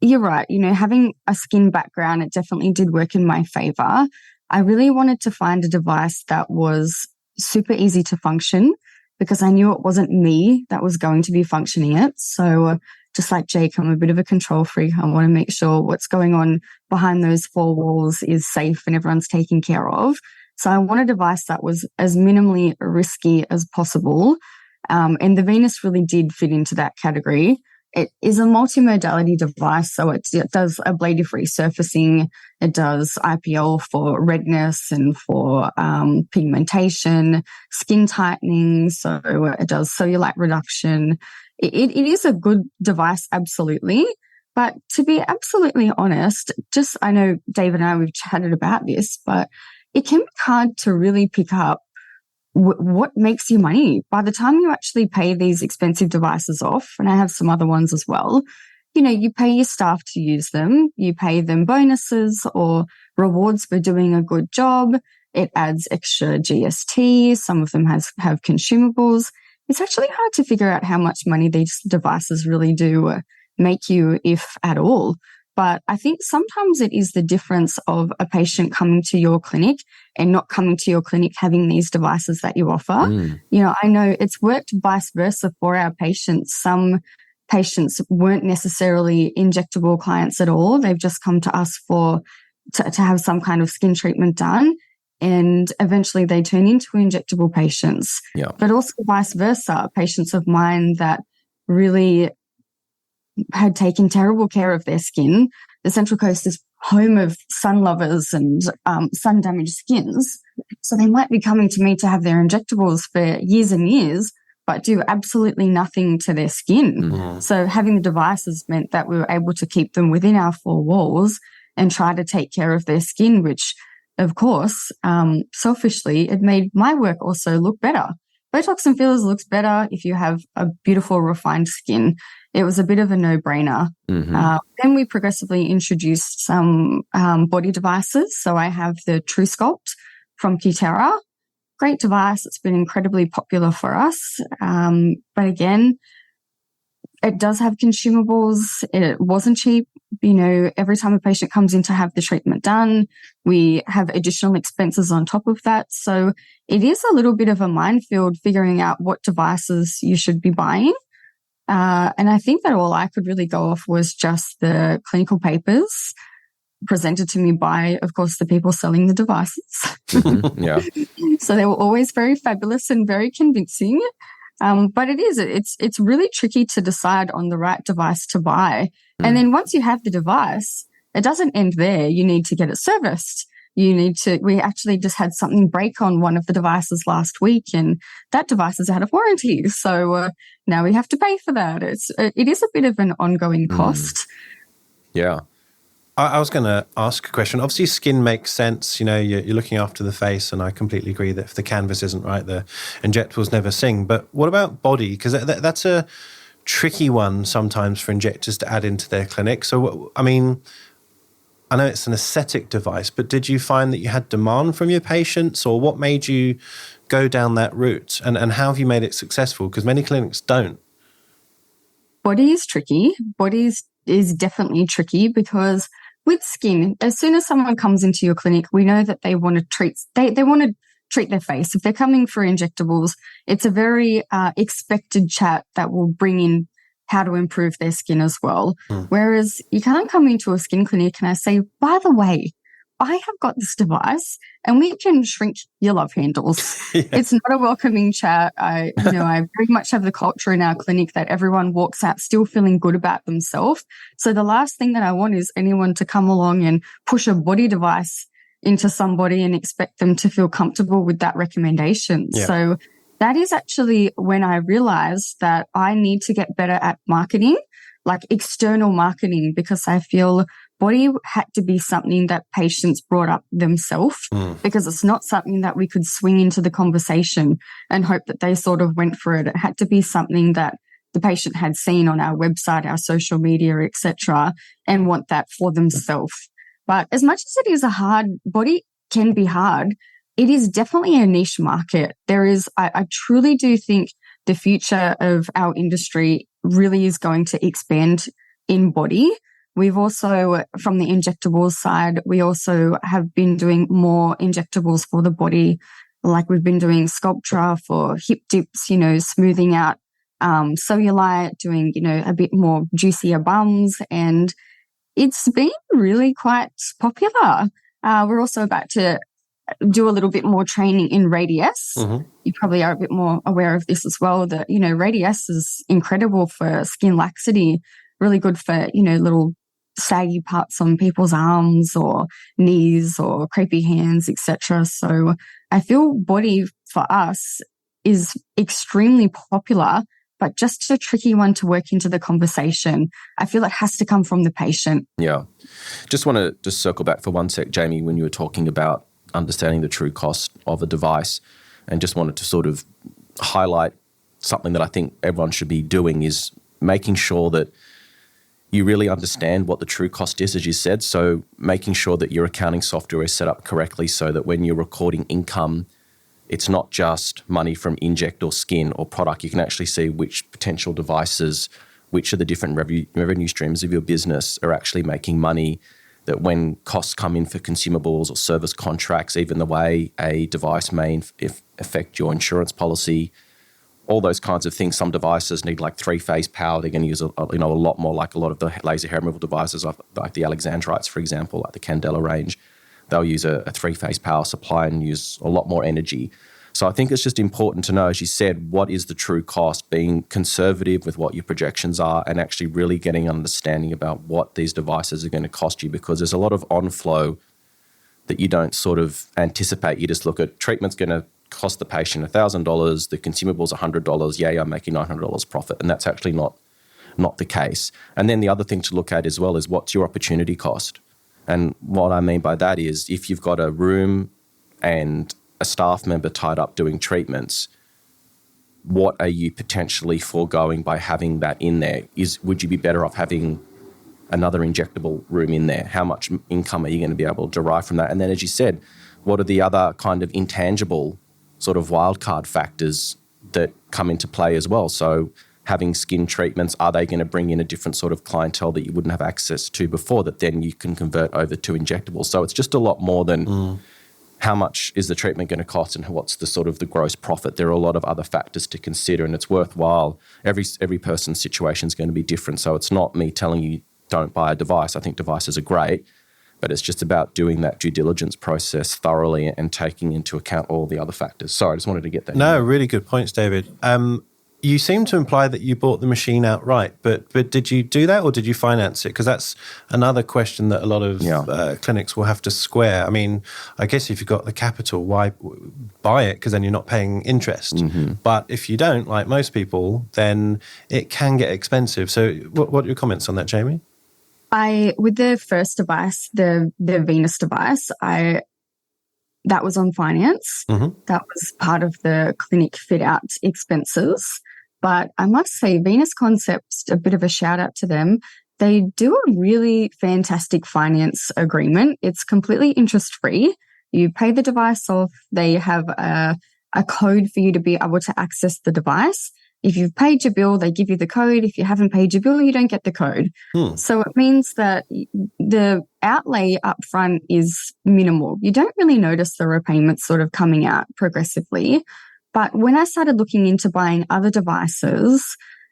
you're right, having a skin background, it definitely did work in my favor. I really wanted to find a device that was super easy to function, because I knew it wasn't me that was going to be functioning it. So just like Jake, I'm a bit of a control freak. I want to make sure what's going on behind those 4 walls is safe and everyone's taken care of. So I want a device that was as minimally risky as possible. And the Venus really did fit into that category. It is a multimodality device, so it does ablative resurfacing. It does IPL for redness and for pigmentation, skin tightening. So it does cellulite reduction. It is a good device, absolutely. But to be absolutely honest, I know Dave and I, we've chatted about this, but it can be hard to really pick up what makes you money. By the time you actually pay these expensive devices off, and I have some other ones as well, you pay your staff to use them, you pay them bonuses or rewards for doing a good job. It adds extra GST. Some of them have consumables. It's actually hard to figure out how much money these devices really do make you, if at all. But I think sometimes it is the difference of a patient coming to your clinic and not coming to your clinic having these devices that you offer. I know it's worked vice versa for our patients. Some patients weren't necessarily injectable clients at all. They've just come to us to have some kind of skin treatment done. And eventually they turn into injectable patients. Yeah. But also vice versa, patients of mine that really had taken terrible care of their skin. The Central Coast is home of sun lovers and sun-damaged skins. So they might be coming to me to have their injectables for years and years, but do absolutely nothing to their skin. So having the devices meant that we were able to keep them within our 4 walls and try to take care of their skin, which, of course, selfishly, it made my work also look better. Botox and fillers looks better if you have a beautiful, refined skin. It was a bit of a no-brainer. Then we progressively introduced some body devices. So I have the True Sculpt from Cutera. Great device. It's been incredibly popular for us. But again, It does have consumables. It wasn't cheap. Every time a patient comes in to have the treatment done, we have additional expenses on top of that. So it is a little bit of a minefield figuring out what devices you should be buying. And I think that all I could really go off was just the clinical papers presented to me by, of course, the people selling the devices. Yeah. So they were always very fabulous and very convincing. But it's really tricky to decide on the right device to buy. And then once you have the device, it doesn't end there. You need to get it serviced. We actually just had something break on one of the devices last week, and that device is out of warranty. So now we have to pay for that. It is a bit of an ongoing cost. Yeah. I was going to ask a question. Obviously, skin makes sense. You're looking after the face, and I completely agree that if the canvas isn't right, the injectables never sing. But what about body? Because that's a tricky one sometimes for injectors to add into their clinic. So, I know it's an aesthetic device, but did you find that you had demand from your patients, or what made you go down that route? And how have you made it successful? Because many clinics don't. Body is tricky. Body is definitely tricky because with skin, as soon as someone comes into your clinic, we know that they want to treat their face. If they're coming for injectables, it's a very expected chat that will bring in how to improve their skin as well. Whereas you can't come into a skin clinic and I say, by the way, I have got this device and we can shrink your love handles. Yeah. It's not a welcoming chat. I very much have the culture in our clinic that everyone walks out still feeling good about themselves. So the last thing that I want is anyone to come along and push a body device into somebody and expect them to feel comfortable with that recommendation. Yeah. So that is actually when I realized that I need to get better at marketing, like external marketing, because I feel body had to be something that patients brought up themselves because it's not something that we could swing into the conversation and hope that they sort of went for it. It had to be something that the patient had seen on our website, our social media, etc., and want that for themselves. But as much as it is body can be hard, it is definitely a niche market. I truly do think the future of our industry really is going to expand in body. We've also, from the injectables side, we also have been doing more injectables for the body. Like we've been doing Sculptra for hip dips, smoothing out cellulite, doing, a bit more juicier bums. And it's been really quite popular. We're also about to do a little bit more training in Radius. You probably are a bit more aware of this as well, that, Radius is incredible for skin laxity, really good for, little saggy parts on people's arms or knees or crepey hands, etc. So I feel body for us is extremely popular, but just a tricky one to work into the conversation. I feel it has to come from the patient. Yeah. Just want to just circle back for one sec, Jamie, when you were talking about understanding the true cost of a device, and just wanted to sort of highlight something that I think everyone should be doing is making sure that you really understand what the true cost is, as you said. So making sure that your accounting software is set up correctly so that when you're recording income, it's not just money from inject or skin or product. You can actually see which potential devices, which of the different revenue streams of your business are actually making money, that when costs come in for consumables or service contracts, even the way a device may affect your insurance policy, all those kinds of things. Some devices need like 3-phase power. They're going to use a lot more, like a lot of the laser hair removal devices, like the Alexandrites, for example, like the Candela range. They'll use a 3-phase power supply and use a lot more energy. So I think it's just important to know, as you said, what is the true cost, being conservative with what your projections are and actually really getting an understanding about what these devices are going to cost you, because there's a lot of on-flow that you don't sort of anticipate. You just look at treatment's going to cost the patient $1,000, the consumable's $100, yay, I'm making $900 profit. And that's actually not the case. And then the other thing to look at as well is what's your opportunity cost. And what I mean by that is if you've got a room and a staff member tied up doing treatments, what are you potentially foregoing by having that in there? Would you be better off having another injectable room in there? How much income are you going to be able to derive from that? And then, as you said, what are the other kind of intangible sort of wildcard factors that come into play as well? So having skin treatments, are they going to bring in a different sort of clientele that you wouldn't have access to before that then you can convert over to injectables? So it's just a lot more than how much is the treatment going to cost and what's the sort of the gross profit. There are a lot of other factors to consider, and it's worthwhile. Every person's situation is going to be different. So it's not me telling you don't buy a device. I think devices are great, but it's just about doing that due diligence process thoroughly and taking into account all the other factors. Sorry, I just wanted to get that. No, really good points, David. You seem to imply that you bought the machine outright, but did you do that or did you finance it? Because that's another question that a lot of clinics will have to square. I mean, I guess if you've got the capital, why buy it? Because then you're not paying interest. Mm-hmm. But if you don't, like most people, then it can get expensive. So what are your comments on that, Jamie? With the first device, the Venus device, that was on finance. Mm-hmm. That was part of the clinic fit out expenses. But I must say, Venus Concepts, a bit of a shout out to them. They do a really fantastic finance agreement. It's completely interest free. You pay the device off. They have a code for you to be able to access the device. If you've paid your bill, they give you the code. If you haven't paid your bill, you don't get the code. So it means that the outlay up front is minimal. You don't really notice the repayments sort of coming out progressively. But when I started looking into buying other devices,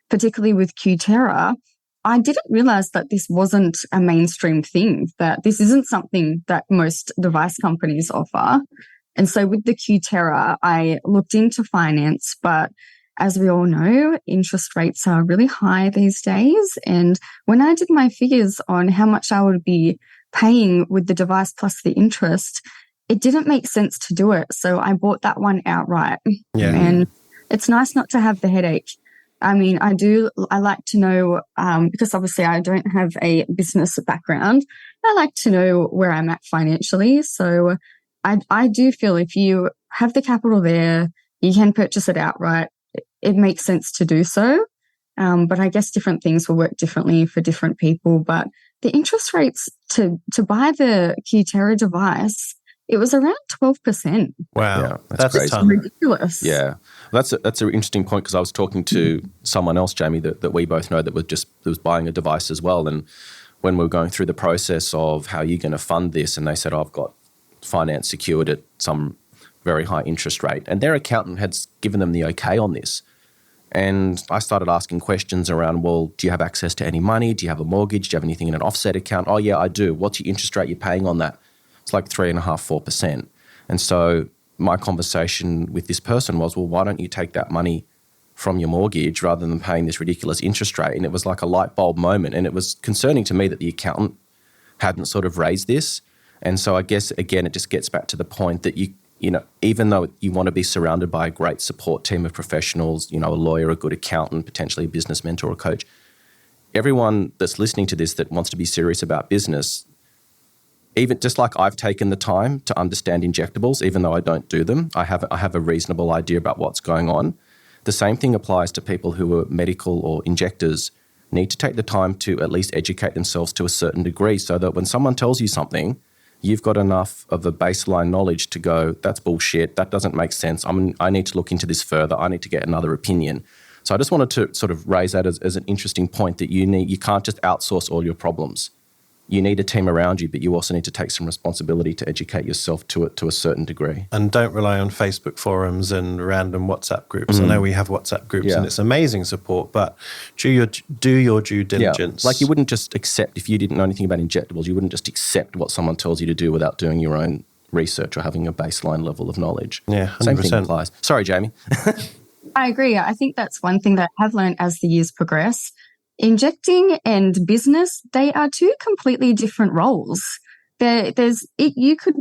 particularly with Cutera, I didn't realize that this wasn't a mainstream thing, that this isn't something that most device companies offer. And so with the Cutera, I looked into finance, but as we all know, interest rates are really high these days. And when I did my figures on how much I would be paying with the device plus the interest, it didn't make sense to do it. So I bought that one outright. Yeah. And it's nice not to have the headache. I mean, I like to know, because obviously I don't have a business background, I like to know where I'm at financially. So I do feel if you have the capital there, you can purchase it outright. It makes sense to do so. But I guess different things will work differently for different people. But the interest rates to buy the Cutera device, it was around 12%. Wow. Yeah, that's crazy. Ridiculous. Yeah. That's an interesting point because I was talking to someone else, Jamie, that we both know that was buying a device as well. And when we were going through the process of how you're going to fund this, and they said, I've got finance secured at some very high interest rate. And their accountant had given them the okay on this. And I started asking questions around, well, do you have access to any money? Do you have a mortgage? Do you have anything in an offset account? Oh, yeah, I do. What's your interest rate you're paying on that? It's like 3.5%, 4%. And so my conversation with this person was, well, why don't you take that money from your mortgage rather than paying this ridiculous interest rate? And it was like a light bulb moment. And it was concerning to me that the accountant hadn't sort of raised this. And so I guess, again, it just gets back to the point that you know, even though you want to be surrounded by a great support team of professionals, you know, a lawyer, a good accountant, potentially a business mentor or coach, everyone that's listening to this that wants to be serious about business, even just like I've taken the time to understand injectables, even though I don't do them, I have a reasonable idea about what's going on. The same thing applies to people who are medical or injectors, need to take the time to at least educate themselves to a certain degree so that when someone tells you something, you've got enough of a baseline knowledge to go, that's bullshit, that doesn't make sense, I need to look into this further, I need to get another opinion. So I just wanted to sort of raise that as an interesting point that you can't just outsource all your problems. You need a team around you, but you also need to take some responsibility to educate yourself to a certain degree. And don't rely on Facebook forums and random WhatsApp groups. I know we have WhatsApp groups and it's amazing support, but do your due diligence. Like you wouldn't just accept, if you didn't know anything about injectables, you wouldn't just accept what someone tells you to do without doing your own research or having a baseline level of knowledge. Yeah, 100%. Same thing applies. Sorry, Jamie. I agree. I think that's one thing that I've learned as the years progress. Injecting and business, they are two completely different roles. You could,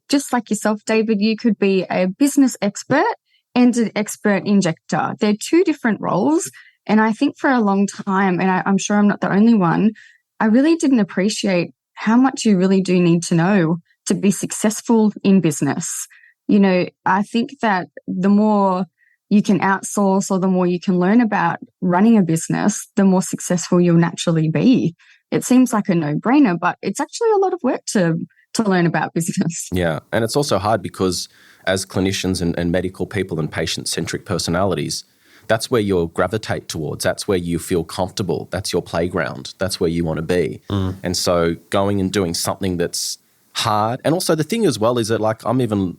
just like yourself, David, you could be a business expert and an expert injector. They're two different roles. And I think for a long time, and I'm sure I'm not the only one, I really didn't appreciate how much you really do need to know to be successful in business. You know, I think that the more you can outsource or the more you can learn about running a business, the more successful you'll naturally be. It seems like a no-brainer, but it's actually a lot of work to learn about business. Yeah, and it's also hard because as clinicians and medical people and patient-centric personalities, that's where you'll gravitate towards. That's where you feel comfortable. That's your playground. That's where you want to be. And so going and doing something that's hard. And also the thing as well is that, like, I'm even,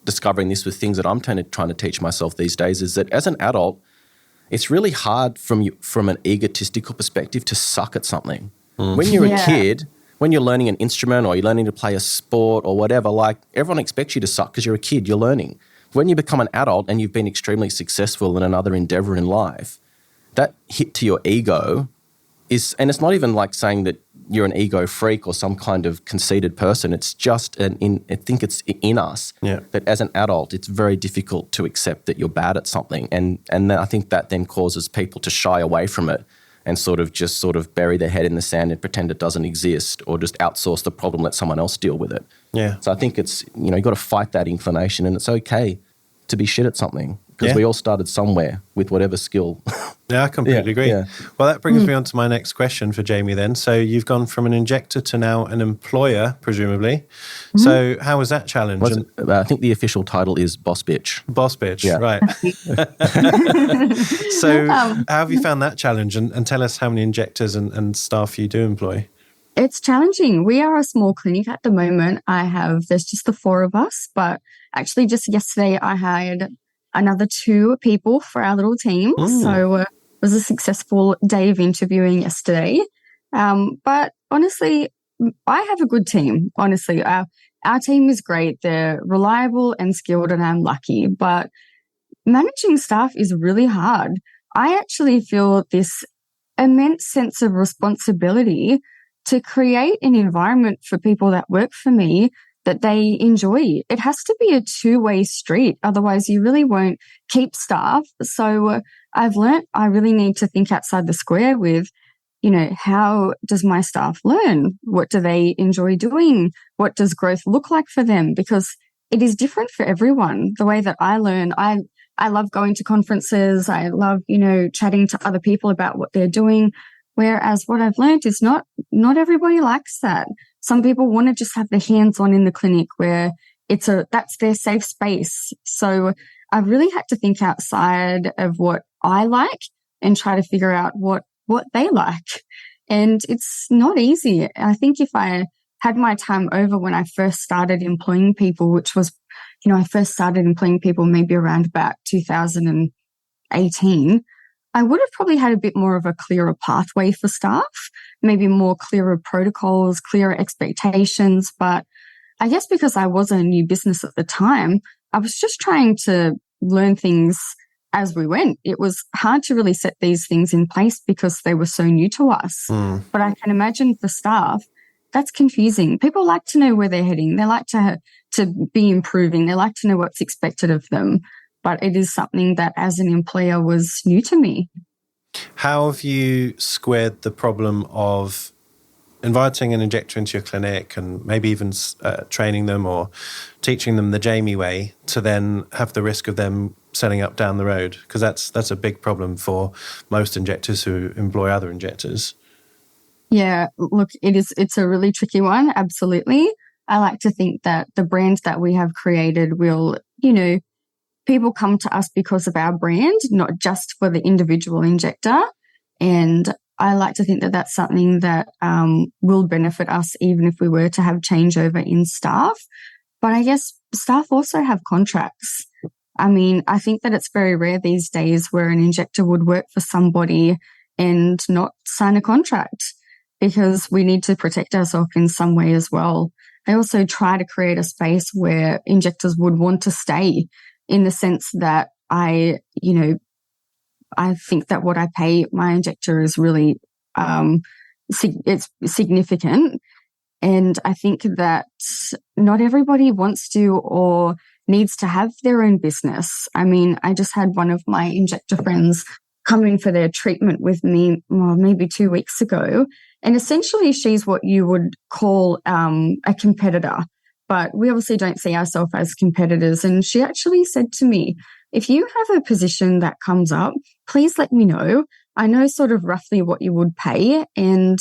discovering this with things that I'm trying to teach myself these days, is that as an adult, it's really hard from an egotistical perspective to suck at something. When you're a kid, when you're learning an instrument or you're learning to play a sport or whatever, like, everyone expects you to suck because you're a kid, you're learning. When you become an adult and you've been extremely successful in another endeavor in life, that hit to your ego is, and it's not even like saying that you're an ego freak or some kind of conceited person. It's just I think it's in us that as an adult, it's very difficult to accept that you're bad at something. And then I think that then causes people to shy away from it and sort of bury their head in the sand and pretend it doesn't exist, or just outsource the problem, let someone else deal with it. Yeah. So I think it's, you've got to fight that inclination, and it's okay to be shit at something, because we all started somewhere with whatever skill. Yeah, I completely agree. Yeah. Well, that brings me on to my next question for Jamie then. So you've gone from an injector to now an employer, presumably. So how was that challenge? I think the official title is Boss Bitch. Boss Bitch, right. So how have you found that challenge? And tell us how many injectors and staff you do employ. It's challenging. We are a small clinic at the moment. There's just the 4 of us, but actually just yesterday I hired another 2 people for our little team. So it was a successful day of interviewing yesterday. But honestly, I have a good team. Honestly, our team is great. They're reliable and skilled, and I'm lucky. But managing staff is really hard. I actually feel this immense sense of responsibility to create an environment for people that work for me that they enjoy. It has to be a 2-way street. Otherwise, you really won't keep staff. So I've learnt I really need to think outside the square with, how does my staff learn? What do they enjoy doing? What does growth look like for them? Because it is different for everyone. The way that I learn, I love going to conferences. I love, chatting to other people about what they're doing. Whereas what I've learned is not everybody likes that. Some people want to just have their hands on in the clinic where that's their safe space. So I've really had to think outside of what I like and try to figure out what they like. And it's not easy. I think if I had my time over when I first started employing people, which was, I first started employing people maybe around about 2018, I would have probably had a bit more of a clearer pathway for staff, maybe more clearer protocols, clearer expectations. But I guess because I was a new business at the time, I was just trying to learn things as we went. It was hard to really set these things in place because they were so new to us. But I can imagine for staff, that's confusing. People like to know where they're heading. They like to be improving. They like to know what's expected of them. But it is something that as an employer was new to me. How have you squared the problem of inviting an injector into your clinic and maybe even training them or teaching them the Jamie way to then have the risk of them setting up down the road? Because that's a big problem for most injectors who employ other injectors. Yeah, look, it's a really tricky one, absolutely. I like to think that the brand that we have created will, people come to us because of our brand, not just for the individual injector. And I like to think that that's something that will benefit us even if we were to have changeover in staff. But I guess staff also have contracts. I mean, I think that it's very rare these days where an injector would work for somebody and not sign a contract, because we need to protect ourselves in some way as well. I also try to create a space where injectors would want to stay, in the sense that I think that what I pay my injector is really it's significant. And I think that not everybody wants to or needs to have their own business. I mean, I just had one of my injector friends come in for their treatment with me maybe 2 weeks ago. And essentially she's what you would call a competitor. But we obviously don't see ourselves as competitors. And she actually said to me, if you have a position that comes up, please let me know. I know sort of roughly what you would pay. And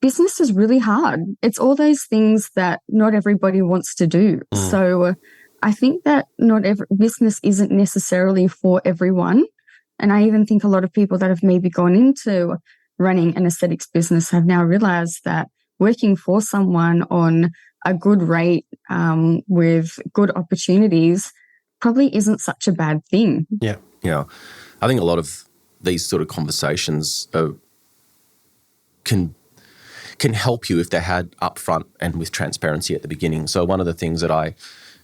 business is really hard. It's all those things that not everybody wants to do. So I think that not every business isn't necessarily for everyone. And I even think a lot of people that have maybe gone into running an aesthetics business have now realized that working for someone on a good rate with good opportunities probably isn't such a bad thing. Yeah. I think a lot of these sort of conversations can help you if they're had upfront and with transparency at the beginning. So one of the things that I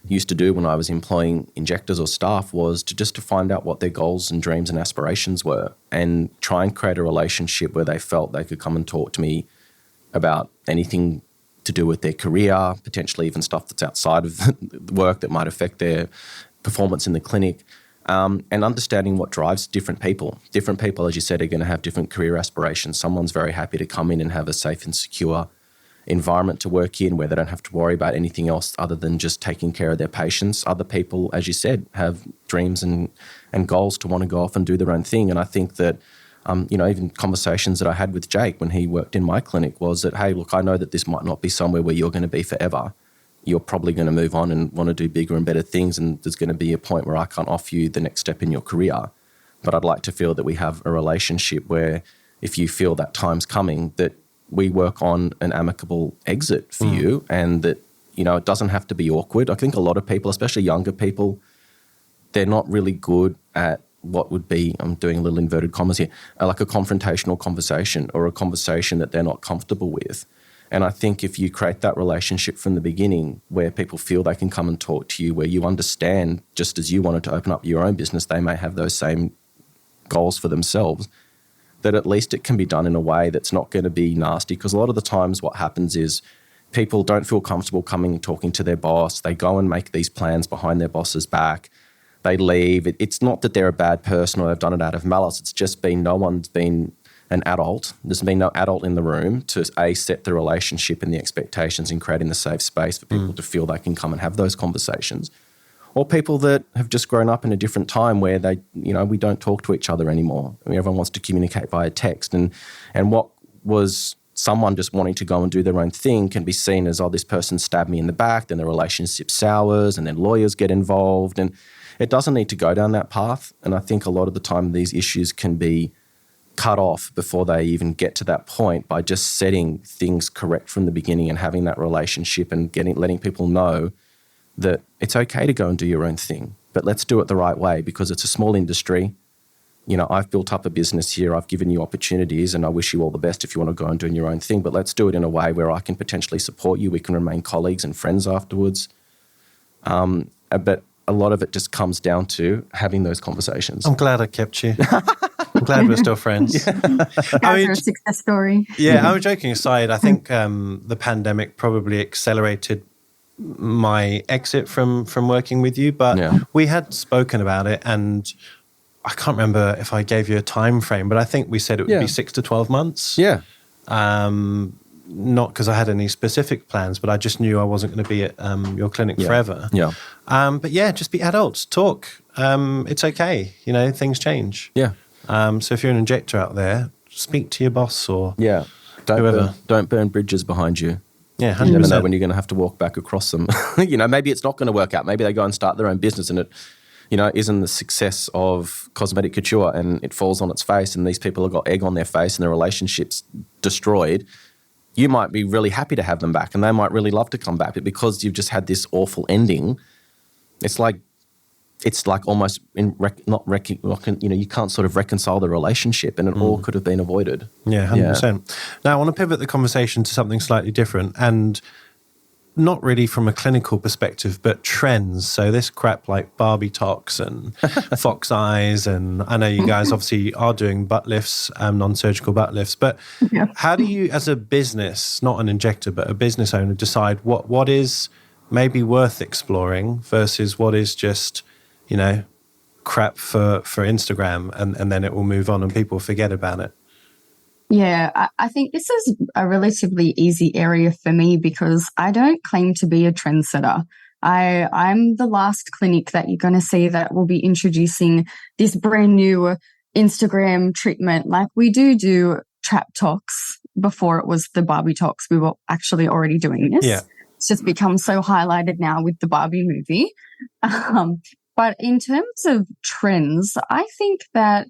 used to do when I was employing injectors or staff was to find out what their goals and dreams and aspirations were and try and create a relationship where they felt they could come and talk to me about anything to do with their career, potentially even stuff that's outside of work that might affect their performance in the clinic, and understanding what drives different people. Different people, as you said, are going to have different career aspirations. Someone's very happy to come in and have a safe and secure environment to work in where they don't have to worry about anything else other than just taking care of their patients. Other people, as you said, have dreams and goals to want to go off and do their own thing. And I think that, even conversations that I had with Jake when he worked in my clinic was that, hey, look, I know that this might not be somewhere where you're going to be forever. You're probably going to move on and want to do bigger and better things, and there's going to be a point where I can't offer you the next step in your career. But I'd like to feel that we have a relationship where if you feel that time's coming, that we work on an amicable exit for you, and that, it doesn't have to be awkward. I think a lot of people, especially younger people, they're not really good at what would be, I'm doing a little inverted commas here, like a confrontational conversation or a conversation that they're not comfortable with. And I think if you create that relationship from the beginning where people feel they can come and talk to you, where you understand, just as you wanted to open up your own business, they may have those same goals for themselves, that at least it can be done in a way that's not going to be nasty. Because a lot of the times what happens is people don't feel comfortable coming and talking to their boss. They go and make these plans behind their boss's back. They leave. It's not that they're a bad person or they've done it out of malice. It's just been no one's been an adult. There's been no adult in the room to set the relationship and the expectations and creating the safe space for people to feel they can come and have those conversations. Or people that have just grown up in a different time where they, we don't talk to each other anymore. I mean, everyone wants to communicate via text. And what was someone just wanting to go and do their own thing can be seen as, oh, this person stabbed me in the back, then the relationship sours and then lawyers get involved. And it doesn't need to go down that path. And I think a lot of the time these issues can be cut off before they even get to that point by just setting things correct from the beginning and having that relationship and letting people know that it's okay to go and do your own thing, but let's do it the right way because it's a small industry. I've built up a business here. I've given you opportunities and I wish you all the best if you want to go and do your own thing, but let's do it in a way where I can potentially support you. We can remain colleagues and friends afterwards. But a lot of it just comes down to having those conversations. I'm glad I kept you. I'm glad we're still friends. A success story. Yeah, I'm joking aside. I think the pandemic probably accelerated my exit from working with you, but we had spoken about it, and I can't remember if I gave you a time frame, but I think we said it would be 6 to 12 months. Yeah. Not because I had any specific plans, but I just knew I wasn't going to be at your clinic forever. Yeah. But just be adults, talk. It's okay. Things change. Yeah. So if you're an injector out there, speak to your boss or whoever. Don't burn bridges behind you. Yeah, 100%. You never know when you're going to have to walk back across them. Maybe it's not going to work out. Maybe they go and start their own business and it, isn't the success of Cosmetic Couture and it falls on its face and these people have got egg on their face and their relationship's destroyed. You might be really happy to have them back and they might really love to come back, but because you've just had this awful ending, it's like almost you can't sort of reconcile the relationship and it all could have been avoided. Yeah, 100%. Now, I want to pivot the conversation to something slightly different and not really from a clinical perspective, but trends. So this crap like Botox and fox eyes, and I know you guys obviously are doing butt lifts, non-surgical butt lifts, but how do you, as a business, not an injector, but a business owner, decide what is maybe worth exploring versus what is just, crap for Instagram and then it will move on and people forget about it? Yeah, I think this is a relatively easy area for me because I don't claim to be a trendsetter. I'm the last clinic that you're going to see that will be introducing this brand new Instagram treatment. Like we do trap talks before it was the Barbie talks. We were actually already doing this. Yeah. It's just become so highlighted now with the Barbie movie. But in terms of trends, I think that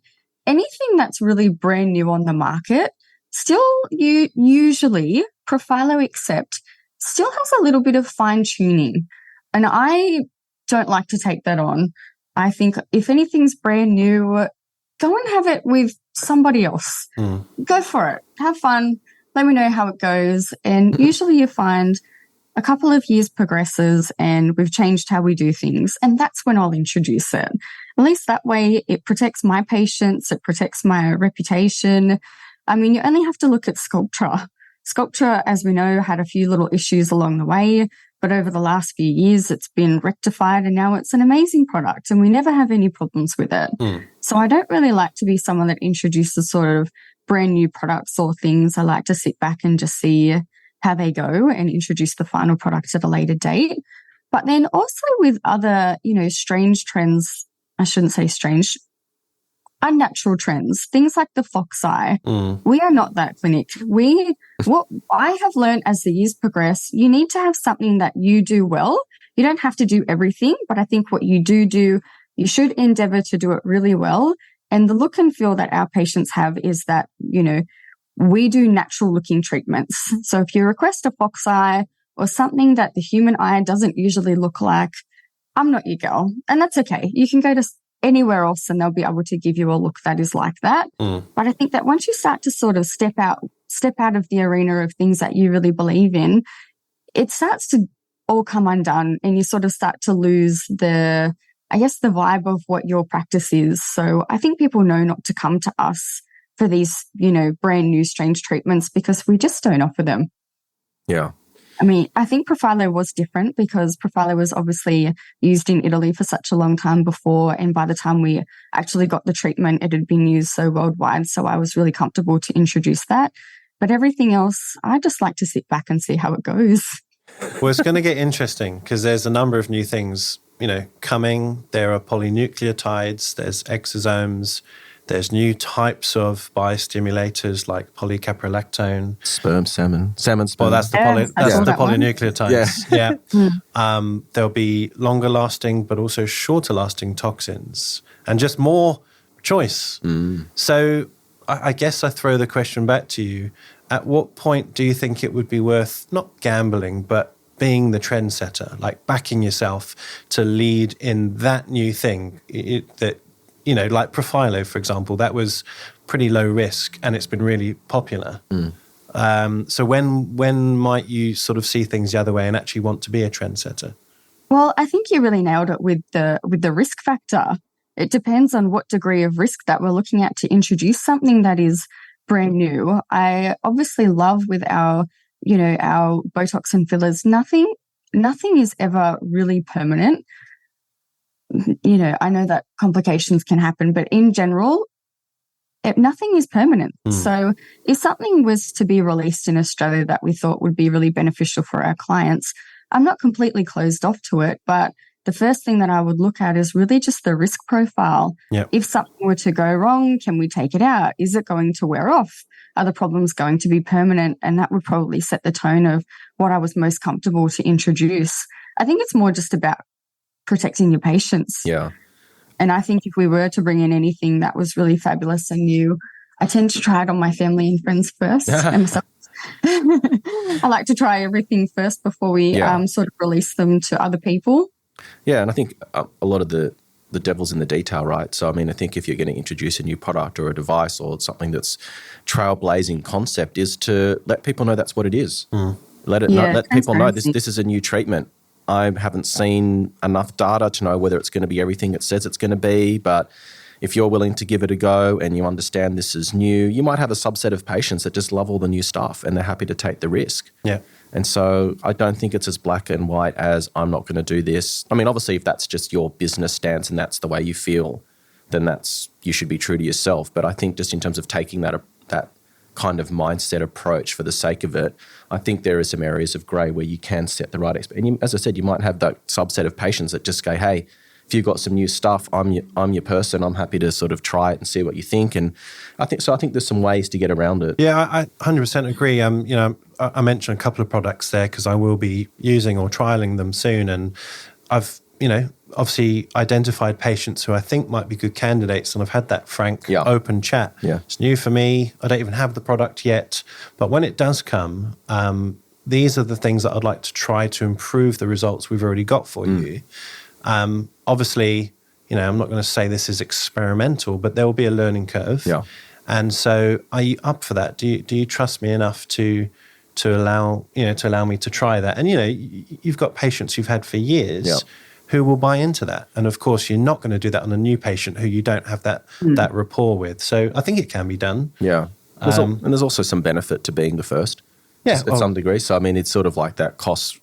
anything that's really brand new on the market, still you usually, Profilo except, still has a little bit of fine tuning. And I don't like to take that on. I think if anything's brand new, go and have it with somebody else. Go for it. Have fun. Let me know how it goes. And usually you find a couple of years progresses and we've changed how we do things. And that's when I'll introduce it. At least that way it protects my patients. It protects my reputation. I mean, you only have to look at Sculptra. Sculptra, as we know, had a few little issues along the way, but over the last few years, it's been rectified and now it's an amazing product and we never have any problems with it. So I don't really like to be someone that introduces sort of brand new products or things. I like to sit back and just see how they go and introduce the final product at a later date. But then also with other, strange trends, I shouldn't say strange, unnatural trends, things like the fox eye. We are not that clinic. What I have learned as the years progress, you need to have something that you do well. You don't have to do everything, but I think what you do, you should endeavor to do it really well. And the look and feel that our patients have is that, we do natural looking treatments. So if you request a fox eye or something that the human eye doesn't usually look like, I'm not your girl. And that's okay. You can go to anywhere else and they'll be able to give you a look that is like that. But I think that once you start to sort of step out of the arena of things that you really believe in, it starts to all come undone and you sort of start to lose the vibe of what your practice is. So I think people know not to come to us for these, brand new strange treatments because we just don't offer them. Yeah. I mean, I think Profilo was different because Profilo was obviously used in Italy for such a long time before. And by the time we actually got the treatment, it had been used so worldwide. So I was really comfortable to introduce that. But everything else, I just like to sit back and see how it goes. Well, it's going to get interesting because there's a number of new things, coming. There are polynucleotides, there's exosomes, there's new types of biostimulators like polycaprolactone. Sperm. Well, that's the polynucleotides. Yeah. There'll be longer lasting, but also shorter lasting toxins and just more choice. So I guess I throw the question back to you. At what point do you think it would be worth not gambling, but being the trendsetter, like backing yourself to lead in that new thing like Profilo, for example, that was pretty low risk and it's been really popular. So when might you sort of see things the other way and actually want to be a trendsetter? Well, I think you really nailed it with the risk factor. It depends on what degree of risk that we're looking at to introduce something that is brand new. I obviously love with our Botox and fillers, nothing is ever really permanent. I know that complications can happen, but in general, nothing is permanent. So if something was to be released in Australia that we thought would be really beneficial for our clients, I'm not completely closed off to it, but the first thing that I would look at is really just the risk profile. Yep. If something were to go wrong, can we take it out? Is it going to wear off? Are the problems going to be permanent? And that would probably set the tone of what I was most comfortable to introduce. I think it's more just about protecting your patients. Yeah. And I think if we were to bring in anything that was really fabulous and new, I tend to try it on my family and friends first. And myself. I like to try everything first before we sort of release them to other people. Yeah, and I think a lot of the devil's in the detail, right? So, I mean, I think if you're going to introduce a new product or a device or something that's trailblazing concept is to let people know that's what it is. Let people know this is a new treatment. I haven't seen enough data to know whether it's going to be everything it says it's going to be, but if you're willing to give it a go and you understand this is new, you might have a subset of patients that just love all the new stuff and they're happy to take the risk. Yeah. And so I don't think it's as black and white as I'm not going to do this. I mean, obviously, if that's just your business stance and that's the way you feel, then you should be true to yourself. But I think just in terms of taking that kind of mindset approach for the sake of it, I think there are some areas of grey where you can set the right expectation. As I said, you might have that subset of patients that just go, hey, if you've got some new stuff, I'm your person. I'm happy to sort of try it and see what you think. And I think there's some ways to get around it. Yeah, I 100% agree. I mentioned a couple of products there because I will be using or trialing them soon. And I've obviously identified patients who I think might be good candidates, and I've had that frank, open chat. Yeah. It's new for me. I don't even have the product yet. But when it does come, these are the things that I'd like to try to improve the results we've already got for you. Obviously, I'm not going to say this is experimental, but there will be a learning curve. Yeah. And so are you up for that? Do you trust me enough to allow me to try that? And, you've got patients you've had for years who will buy into that. And of course, you're not going to do that on a new patient who you don't have that rapport with. So I think it can be done. Yeah. And there's also some benefit to being the first. Yeah. At some degree. So, I mean, it's sort of like that cost,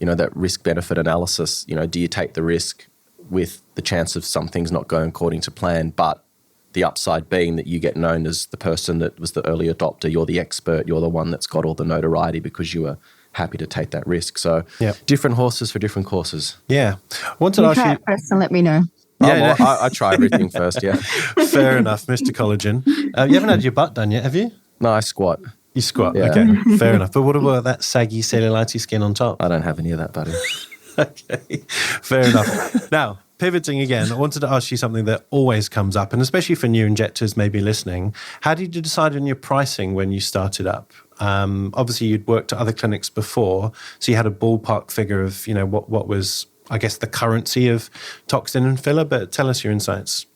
that risk-benefit analysis. Do you take the risk with the chance of some things not going according to plan, but the upside being that you get known as the person that was the early adopter, you're the expert, you're the one that's got all the notoriety because you were happy to take that risk. So different horses for different courses. Yeah. I wanted to ask you first and let me know. I try everything first, yeah. Fair enough, Mr. Collagen. You haven't had your butt done yet, have you? No, I squat. You squat, yeah. Okay, fair enough. But what about that saggy cellulite skin on top? I don't have any of that, buddy. Okay, fair enough. Now, pivoting again, I wanted to ask you something that always comes up, and especially for new injectors maybe listening. How did you decide on your pricing when you started up? Obviously, you'd worked at other clinics before, so you had a ballpark figure of, what was, I guess, the currency of toxin and filler, but tell us your insights.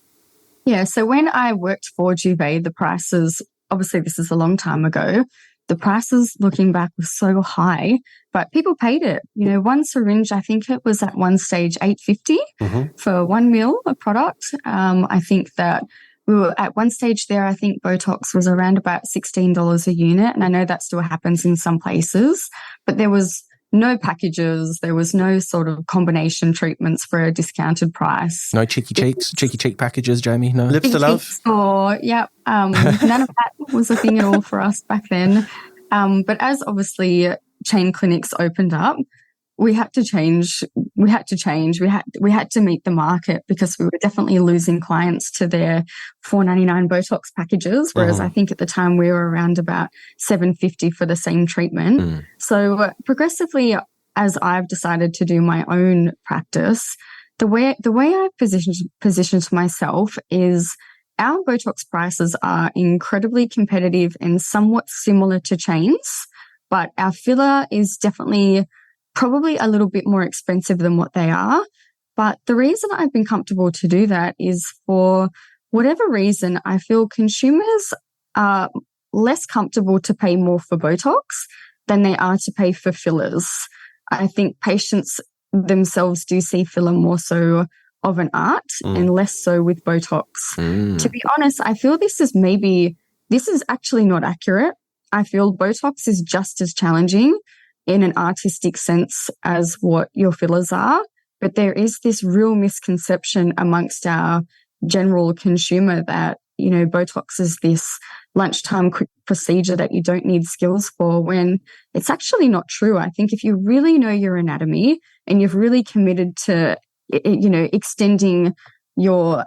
Yeah, so when I worked for Juve, the prices, obviously this is a long time ago, the prices looking back were so high, but people paid it. One syringe, I think it was at one stage $850 for 1 ml of product. I think that we were at one stage there, I think Botox was around about $16 a unit. And I know that still happens in some places, but there was no packages. There was no sort of combination treatments for a discounted price. No cheeky cheek packages, Jamie? No? Lips to love? None of that was a thing at all for us back then. But as obviously chain clinics opened up, we had to change. We had to meet the market because we were definitely losing clients to their $4.99 Botox packages, whereas I think at the time we were around about $7.50 for the same treatment. So progressively, as I've decided to do my own practice, the way I've positioned myself is our Botox prices are incredibly competitive and somewhat similar to chains, but our filler is definitely probably a little bit more expensive than what they are. But the reason I've been comfortable to do that is for whatever reason, I feel consumers are less comfortable to pay more for Botox than they are to pay for fillers. I think patients themselves do see filler more so of an art and less so with Botox. To be honest, I feel this is actually not accurate. I feel Botox is just as challenging in an artistic sense as what your fillers are. But there is this real misconception amongst our general consumer that, Botox is this lunchtime quick procedure that you don't need skills for, when it's actually not true. I think if you really know your anatomy and you've really committed to, extending your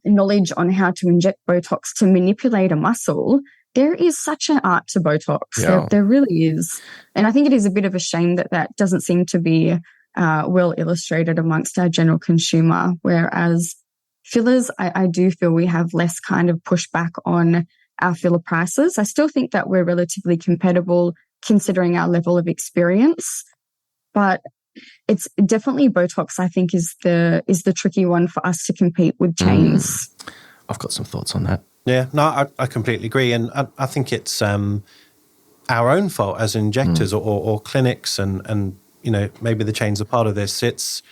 knowledge on how to inject Botox to manipulate a muscle, there is such an art to Botox. Yeah. There really is. And I think it is a bit of a shame that doesn't seem to be well illustrated amongst our general consumer, whereas fillers, I do feel we have less kind of pushback on our filler prices. I still think that we're relatively compatible considering our level of experience, but it's definitely Botox, I think, is the tricky one for us to compete with chains. I've got some thoughts on that. Yeah, no, I completely agree. And I think it's our own fault as injectors or clinics and maybe the chains are part of this. It's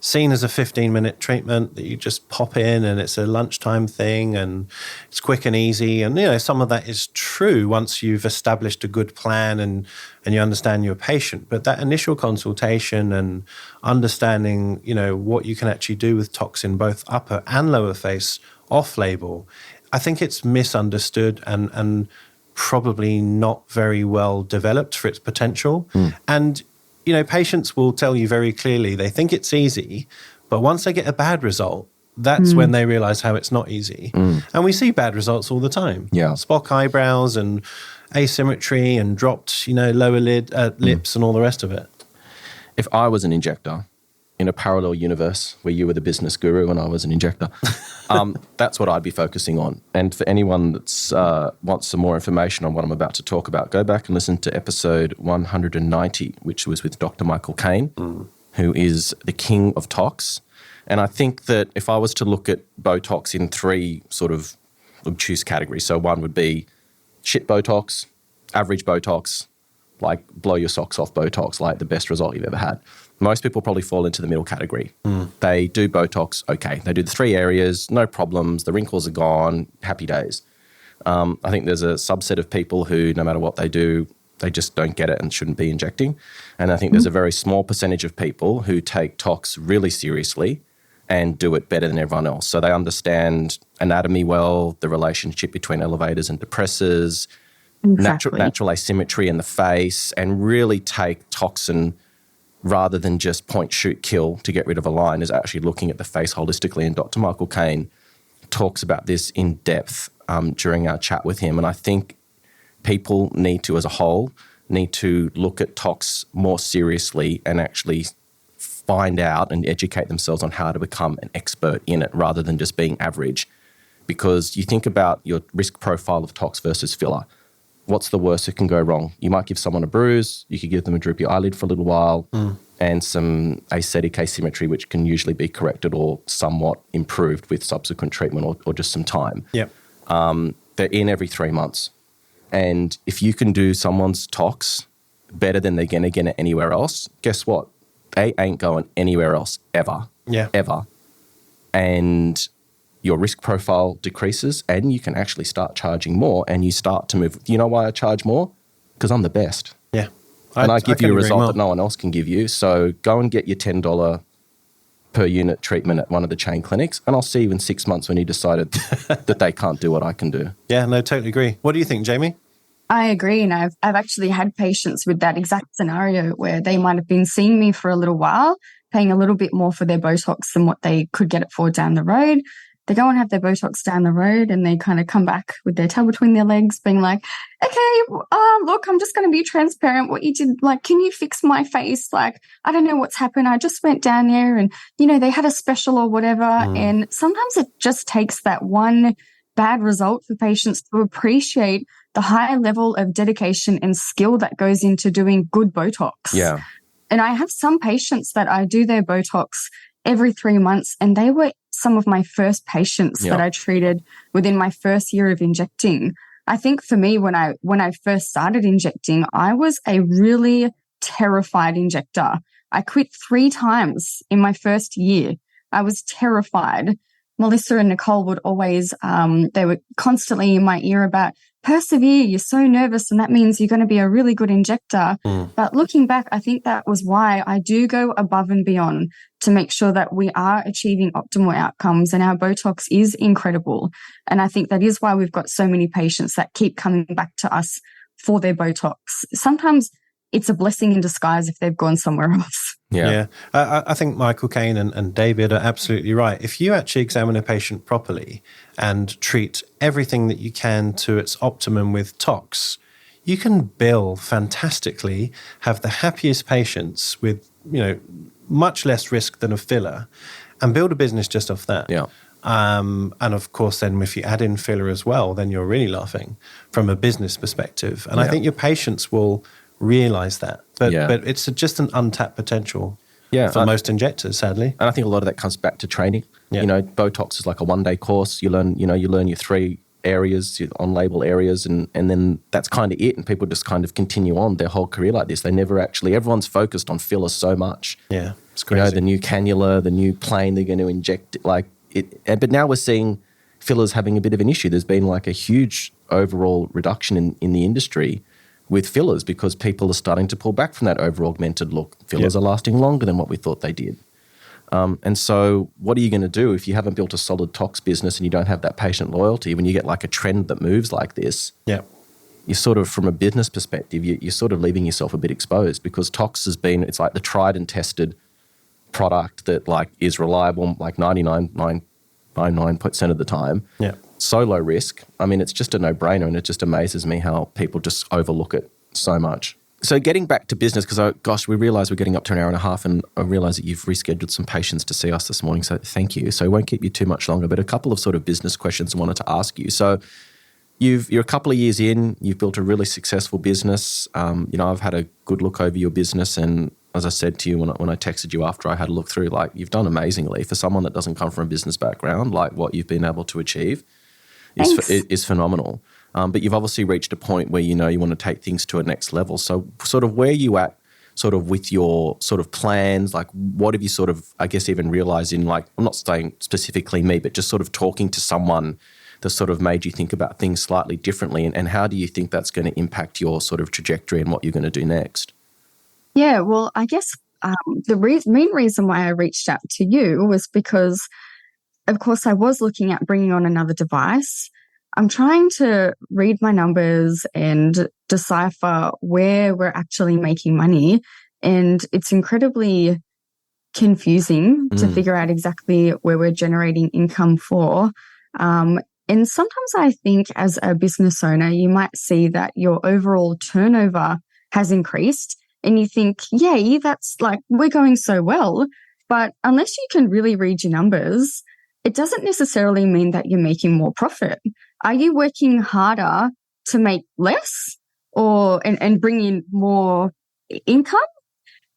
seen as a 15-minute treatment that you just pop in and it's a lunchtime thing and it's quick and easy. And, some of that is true once you've established a good plan and you understand your patient. But that initial consultation and understanding, what you can actually do with toxin, both upper and lower face, off-label, I think it's misunderstood and probably not very well developed for its potential. And, patients will tell you very clearly they think it's easy, but once they get a bad result, that's when they realize how it's not easy. And we see bad results all the time. Yeah. Spock eyebrows and asymmetry and dropped, lower lips and all the rest of it. If I was an injector in a parallel universe where you were the business guru and I was an injector, that's what I'd be focusing on. And for anyone that's wants some more information on what I'm about to talk about, go back and listen to episode 190, which was with Dr. Michael Caine, who is the king of tox. And I think that if I was to look at Botox in three sort of obtuse categories, so one would be shit Botox, average Botox, like blow your socks off Botox, like the best result you've ever had. Most people probably fall into the middle category. They do Botox, okay. They do the 3 areas, no problems, the wrinkles are gone, happy days. I think there's a subset of people who, no matter what they do, they just don't get it and shouldn't be injecting. And I think there's a very small percentage of people who take tox really seriously and do it better than everyone else. So they understand anatomy well, the relationship between elevators and depressors, natural asymmetry in the face, and really take toxin rather than just point, shoot, kill to get rid of a line, is actually looking at the face holistically. And Dr. Michael Caine talks about this in depth during our chat with him. And I think people need to, as a whole, need to look at tox more seriously and actually find out and educate themselves on how to become an expert in it rather than just being average. Because you think about your risk profile of tox versus filler. What's the worst that can go wrong? You might give someone a bruise, you could give them a droopy eyelid for a little while, and some aesthetic asymmetry, which can usually be corrected or somewhat improved with subsequent treatment or just some time. Yep. They're in every 3 months. And if you can do someone's tox better than they're going to get it anywhere else, guess what? They ain't going anywhere else ever. Yeah. Ever. And your risk profile decreases and you can actually start charging more and you start to move. You know why I charge more? Because I'm the best. Yeah. And I give you a result that no one else can give you. So go and get your $10 per unit treatment at one of the chain clinics and I'll see you in 6 months when you decided that they can't do what I can do. Yeah, no, totally agree. What do you think, Jamie? I agree. And I've actually had patients with that exact scenario where they might have been seeing me for a little while, paying a little bit more for their Botox than what they could get it for down the road. They go and have their Botox down the road and they kind of come back with their tail between their legs being like, okay, look, I'm just going to be transparent. What you did, like, can you fix my face? Like, I don't know what's happened. I just went down there and, you know, they had a special or whatever. And sometimes it just takes that one bad result for patients to appreciate the high level of dedication and skill that goes into doing good Botox. Yeah. And I have some patients that I do their Botox every 3 months, and they were some of my first patients that I treated within my first year of injecting. I think for me, when I first started injecting, I was a really terrified injector. I quit 3 times in my first year. I was terrified. Melissa and Nicole would always, they were constantly in my ear about, persevere, you're so nervous and that means you're going to be a really good injector. But looking back, I think that was why I do go above and beyond to make sure that we are achieving optimal outcomes and our Botox is incredible. And I think that is why we've got so many patients that keep coming back to us for their Botox. Sometimes it's a blessing in disguise if they've gone somewhere else. Yeah. I think Michael Caine and David are absolutely right. If you actually examine a patient properly and treat everything that you can to its optimum with tox, you can bill fantastically, have the happiest patients with, you know, much less risk than a filler, and build a business just off that. Yeah. And of course, then if you add in filler as well, then you're really laughing from a business perspective. And I think your patients will realize that. But it's just an untapped potential for most injectors, sadly. And I think a lot of that comes back to training. Yeah. You know, Botox is like a 1-day course. You learn your 3 areas, your on-label areas, and then that's kind of it. And people just kind of continue on their whole career like this. They never actually, everyone's focused on fillers so much. Yeah, it's crazy. You know, the new cannula, the new plane they're going to inject, like it. But now we're seeing fillers having a bit of an issue. There's been like a huge overall reduction in the industry with fillers because people are starting to pull back from that over-augmented look. Fillers are lasting longer than what we thought they did. And so what are you going to do if you haven't built a solid tox business and you don't have that patient loyalty? When you get like a trend that moves like this, you're sort of, from a business perspective, you're sort of leaving yourself a bit exposed because tox has been, it's like the tried and tested product that like is reliable like 99% of the time. Yeah. So low risk. I mean, it's just a no-brainer and it just amazes me how people just overlook it so much. So getting back to business, because we realise we're getting up to an hour and a half, and I realise that you've rescheduled some patients to see us this morning, so thank you. So I won't keep you too much longer, but a couple of sort of business questions I wanted to ask you. So you're a couple of years in, you've built a really successful business. I've had a good look over your business, and as I said to you when I texted you after I had a look through, like, you've done amazingly for someone that doesn't come from a business background. Like, what you've been able to achieve is phenomenal. But you've obviously reached a point where you want to take things to a next level. So sort of where are you at sort of with your sort of plans? Like, what have you sort of, I guess, even realised in, like, I'm not saying specifically me, but just sort of talking to someone that sort of made you think about things slightly differently, and how do you think that's going to impact your sort of trajectory and what you're going to do next? Yeah, well, I guess the main reason why I reached out to you was because, of course, I was looking at bringing on another device. I'm trying to read my numbers and decipher where we're actually making money. And it's incredibly confusing to figure out exactly where we're generating income for. And sometimes I think as a business owner, you might see that your overall turnover has increased and you think, yay, that's like, we're going so well. But unless you can really read your numbers, it doesn't necessarily mean that you're making more profit. Are you working harder to make less and bring in more income?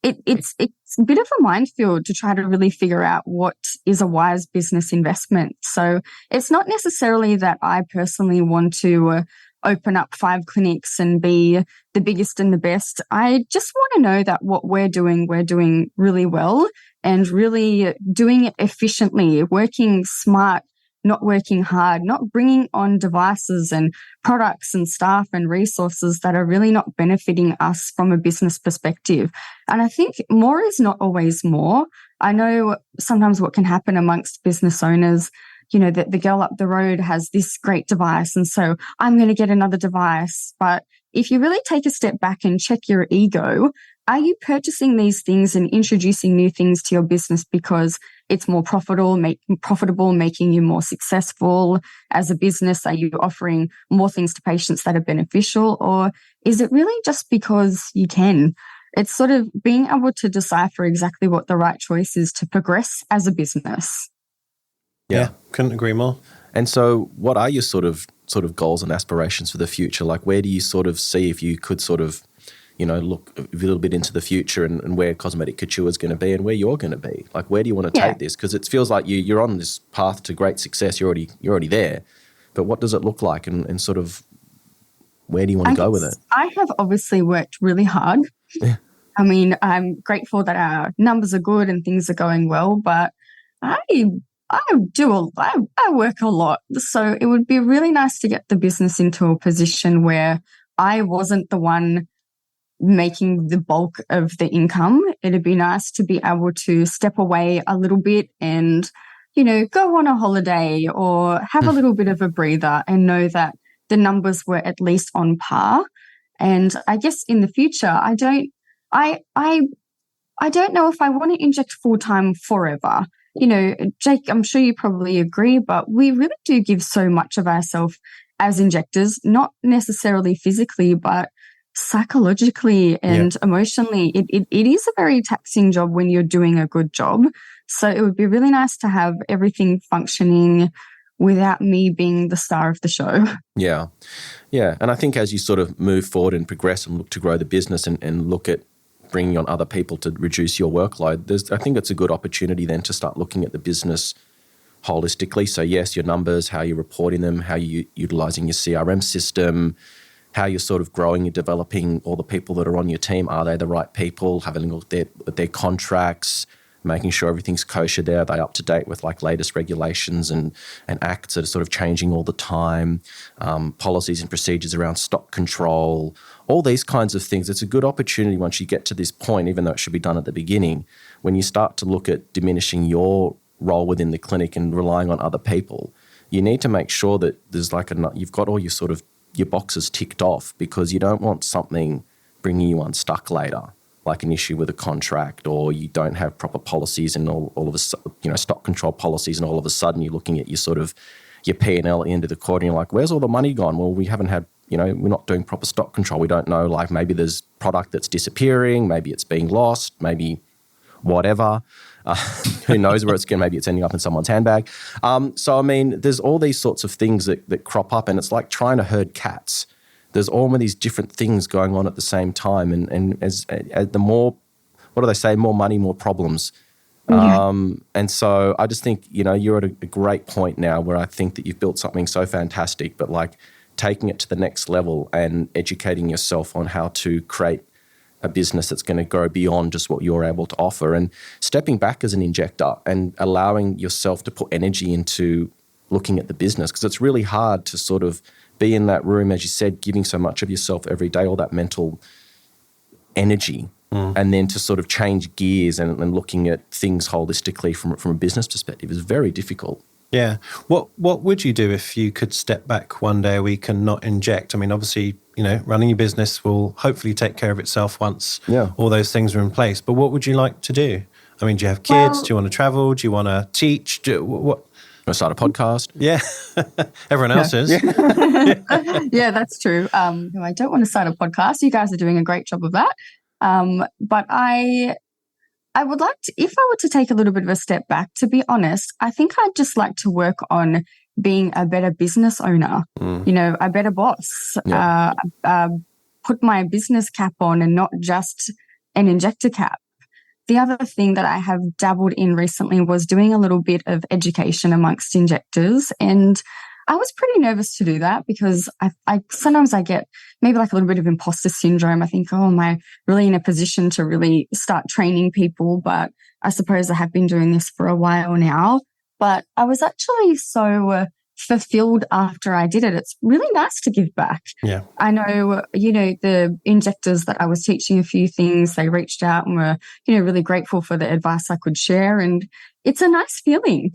It's a bit of a minefield to try to really figure out what is a wise business investment. So it's not necessarily that I personally want to open up 5 clinics and be the biggest and the best. I just want to know that what we're doing really well and really doing it efficiently, working smart, not working hard, not bringing on devices and products and staff and resources that are really not benefiting us from a business perspective. And I think more is not always more. I know sometimes what can happen amongst business owners, that the girl up the road has this great device, and so I'm going to get another device. But if you really take a step back and check your ego, are you purchasing these things and introducing new things to your business because it's more profitable, making you more successful as a business? Are you offering more things to patients that are beneficial? Or is it really just because you can? It's sort of being able to decipher exactly what the right choice is to progress as a business. Yeah, couldn't agree more. And so what are your sort of goals and aspirations for the future? Like, where do you sort of see, if you could sort of, look a little bit into the future and where Cosmetic Couture is going to be and where you're going to be? Like, where do you want to take this? Because it feels like you're on this path to great success. You're already there. But what does it look like, and sort of where do you want to go with it? I have obviously worked really hard. Yeah. I mean, I'm grateful that our numbers are good and things are going well, but I work a lot. So it would be really nice to get the business into a position where I wasn't the one making the bulk of the income. It'd be nice to be able to step away a little bit and, go on a holiday or have a little bit of a breather and know that the numbers were at least on par. And I guess in the future, I don't know if I want to inject full-time forever. Jake, I'm sure you probably agree, but we really do give so much of ourselves as injectors, not necessarily physically, but psychologically and emotionally. It is a very taxing job when you're doing a good job. So it would be really nice to have everything functioning without me being the star of the show. Yeah. Yeah. And I think as you sort of move forward and progress and look to grow the business and look at bringing on other people to reduce your workload, I think it's a good opportunity then to start looking at the business holistically. So yes, your numbers, how you're reporting them, how you're utilizing your CRM system, how you're sort of growing and developing all the people that are on your team. Are they the right people? Having a look at their contracts, making sure everything's kosher there. Are they up to date with like latest regulations and acts that are sort of changing all the time, policies and procedures around stock control, all these kinds of things. It's a good opportunity once you get to this point, even though it should be done at the beginning, when you start to look at diminishing your role within the clinic and relying on other people. You need to make sure that there's you've got all your boxes ticked off, because you don't want something bringing you unstuck later, like an issue with a contract, or you don't have proper policies and all of a sudden, stock control policies, and all of a sudden you're looking at your P&L at the end of the quarter and you're like, where's all the money gone? Well, we haven't had, we're not doing proper stock control. We don't know, like maybe there's product that's disappearing, maybe it's being lost, maybe whatever. Who knows where it's going? Maybe it's ending up in someone's handbag. So, I mean, there's all these sorts of things that crop up, and it's like trying to herd cats. There's all of these different things going on at the same time. And as the more, what do they say? More money, more problems. And so I just think, you're at a great point now where I think that you've built something so fantastic, but like taking it to the next level and educating yourself on how to create a business that's going to go beyond just what you're able to offer, and stepping back as an injector and allowing yourself to put energy into looking at the business, because it's really hard to sort of be in that room, as you said, giving so much of yourself every day, all that mental energy, and then to sort of change gears and looking at things holistically from a business perspective is very difficult. Yeah. What would you do if you could step back one day a week and not inject? I mean, obviously, running your business will hopefully take care of itself once all those things are in place. But what would you like to do? I mean, do you have kids? Do you want to travel? Do you want to teach? What? Want to start a podcast? Yeah. Everyone else is. Yeah, that's true. I don't want to start a podcast. You guys are doing a great job of that. But I would like to, if I were to take a little bit of a step back, to be honest, I think I'd just like to work on being a better business owner, a better boss, put my business cap on and not just an injector cap. The other thing that I have dabbled in recently was doing a little bit of education amongst injectors, and I was pretty nervous to do that because I sometimes I get maybe like a little bit of imposter syndrome. I think, am I really in a position to really start training people? But I suppose I have been doing this for a while now. But I was actually so fulfilled after I did it. It's really nice to give back. Yeah. I know, the injectors that I was teaching a few things, they reached out and were, really grateful for the advice I could share. And it's a nice feeling.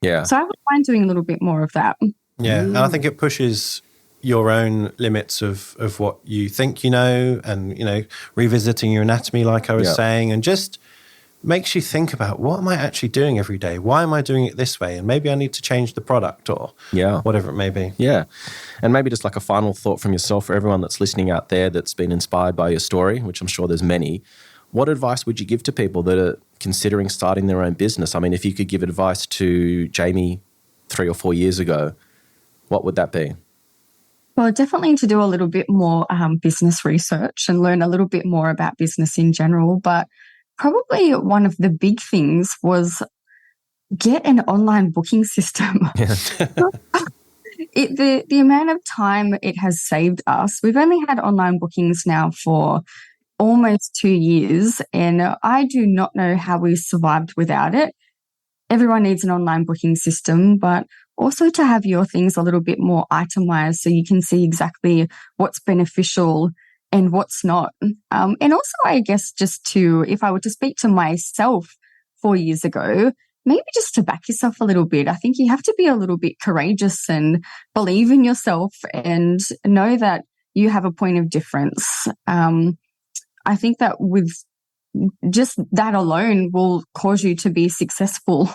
Yeah. So I would mind doing a little bit more of that. Yeah. And I think it pushes your own limits of what you think and, revisiting your anatomy, like I was saying, and just makes you think about, what am I actually doing every day? Why am I doing it this way? And maybe I need to change the product or whatever it may be. Yeah. And maybe just like a final thought from yourself for everyone that's listening out there that's been inspired by your story, which I'm sure there's many. What advice would you give to people that are considering starting their own business? I mean, if you could give advice to Jamie 3 or 4 years ago, what would that be? Well, definitely to do a little bit more business research and learn a little bit more about business in general. But probably one of the big things was get an online booking system. Yeah. The amount of time it has saved us. We've only had online bookings now for almost 2 years, and I do not know how we survived without it. Everyone needs an online booking system, but also to have your things a little bit more itemized so you can see exactly what's beneficial and what's not. And also, I guess, just to, if I were to speak to myself 4 years ago, maybe just to back yourself a little bit. I think you have to be a little bit courageous and believe in yourself and know that you have a point of difference. I think that with just that alone will cause you to be successful.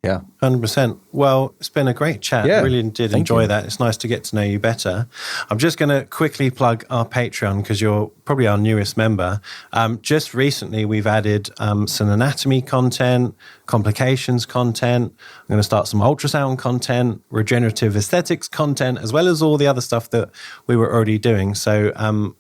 Yeah. 100%. Well, it's been a great chat. Yeah. Really did enjoy that. It's nice to get to know you better. I'm just going to quickly plug our Patreon because you're probably our newest member. Just recently, we've added some anatomy content, complications content. I'm going to start some ultrasound content, regenerative aesthetics content, as well as all the other stuff that we were already doing. So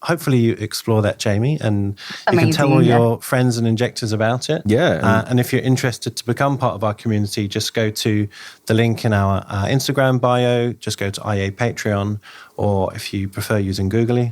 hopefully you explore that, Jamie, and you can tell all your friends and injectors about it. Yeah. And if you're interested to become part of our community, just go to the link in our Instagram bio. Just go to IA Patreon, or if you prefer using Google,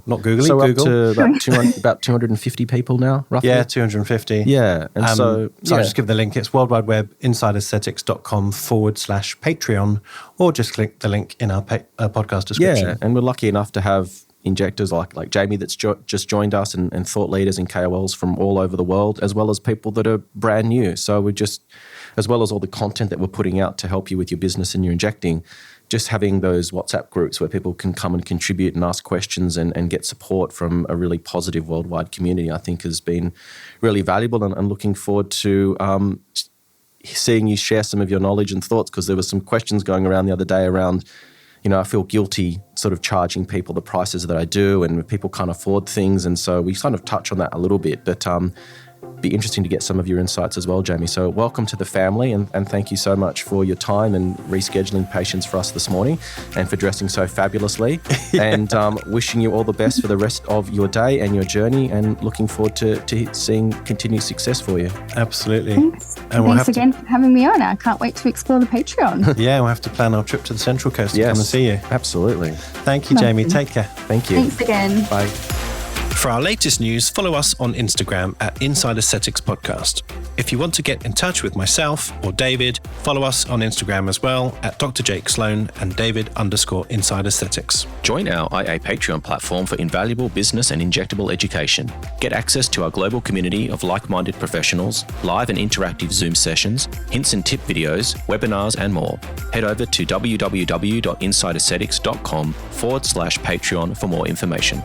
not Google. So Google. up to about 250 people now, roughly? Yeah, 250. Yeah. And so I'll just give the link. It's worldwideweb.insideaesthetics.com/Patreon, or just click the link in our podcast description. Yeah, and we're lucky enough to have injectors like Jamie that's just joined us, and thought leaders and KOLs from all over the world, as well as people that are brand new. So we just, as well as all the content that we're putting out to help you with your business and your injecting, just having those WhatsApp groups where people can come and contribute and ask questions and get support from a really positive worldwide community, I think has been really valuable, and looking forward to seeing you share some of your knowledge and thoughts, because there were some questions going around the other day around, I feel guilty sort of charging people the prices that I do, and people can't afford things. And so we kind of touch on that a little bit, but be interesting to get some of your insights as well, Jamie. So welcome to the family, and thank you so much for your time and rescheduling patience for us this morning, and for dressing so fabulously. And wishing you all the best for the rest of your day and your journey, and looking forward to seeing continued success for you. Absolutely. Thanks. And Thanks again for having me on. I can't wait to explore the Patreon. Yeah, we'll have to plan our trip to the Central Coast to come and see you. Absolutely. Thank you, Jamie. Take care. Thank you. Thanks again. Bye. For our latest news, follow us on Instagram at Inside Aesthetics Podcast. If you want to get in touch with myself or David, follow us on Instagram as well at Dr. Jake Sloan and David_Inside Aesthetics. Join our IA Patreon platform for invaluable business and injectable education. Get access to our global community of like-minded professionals, live and interactive Zoom sessions, hints and tip videos, webinars, and more. Head over to www.insideaesthetics.com/Patreon for more information.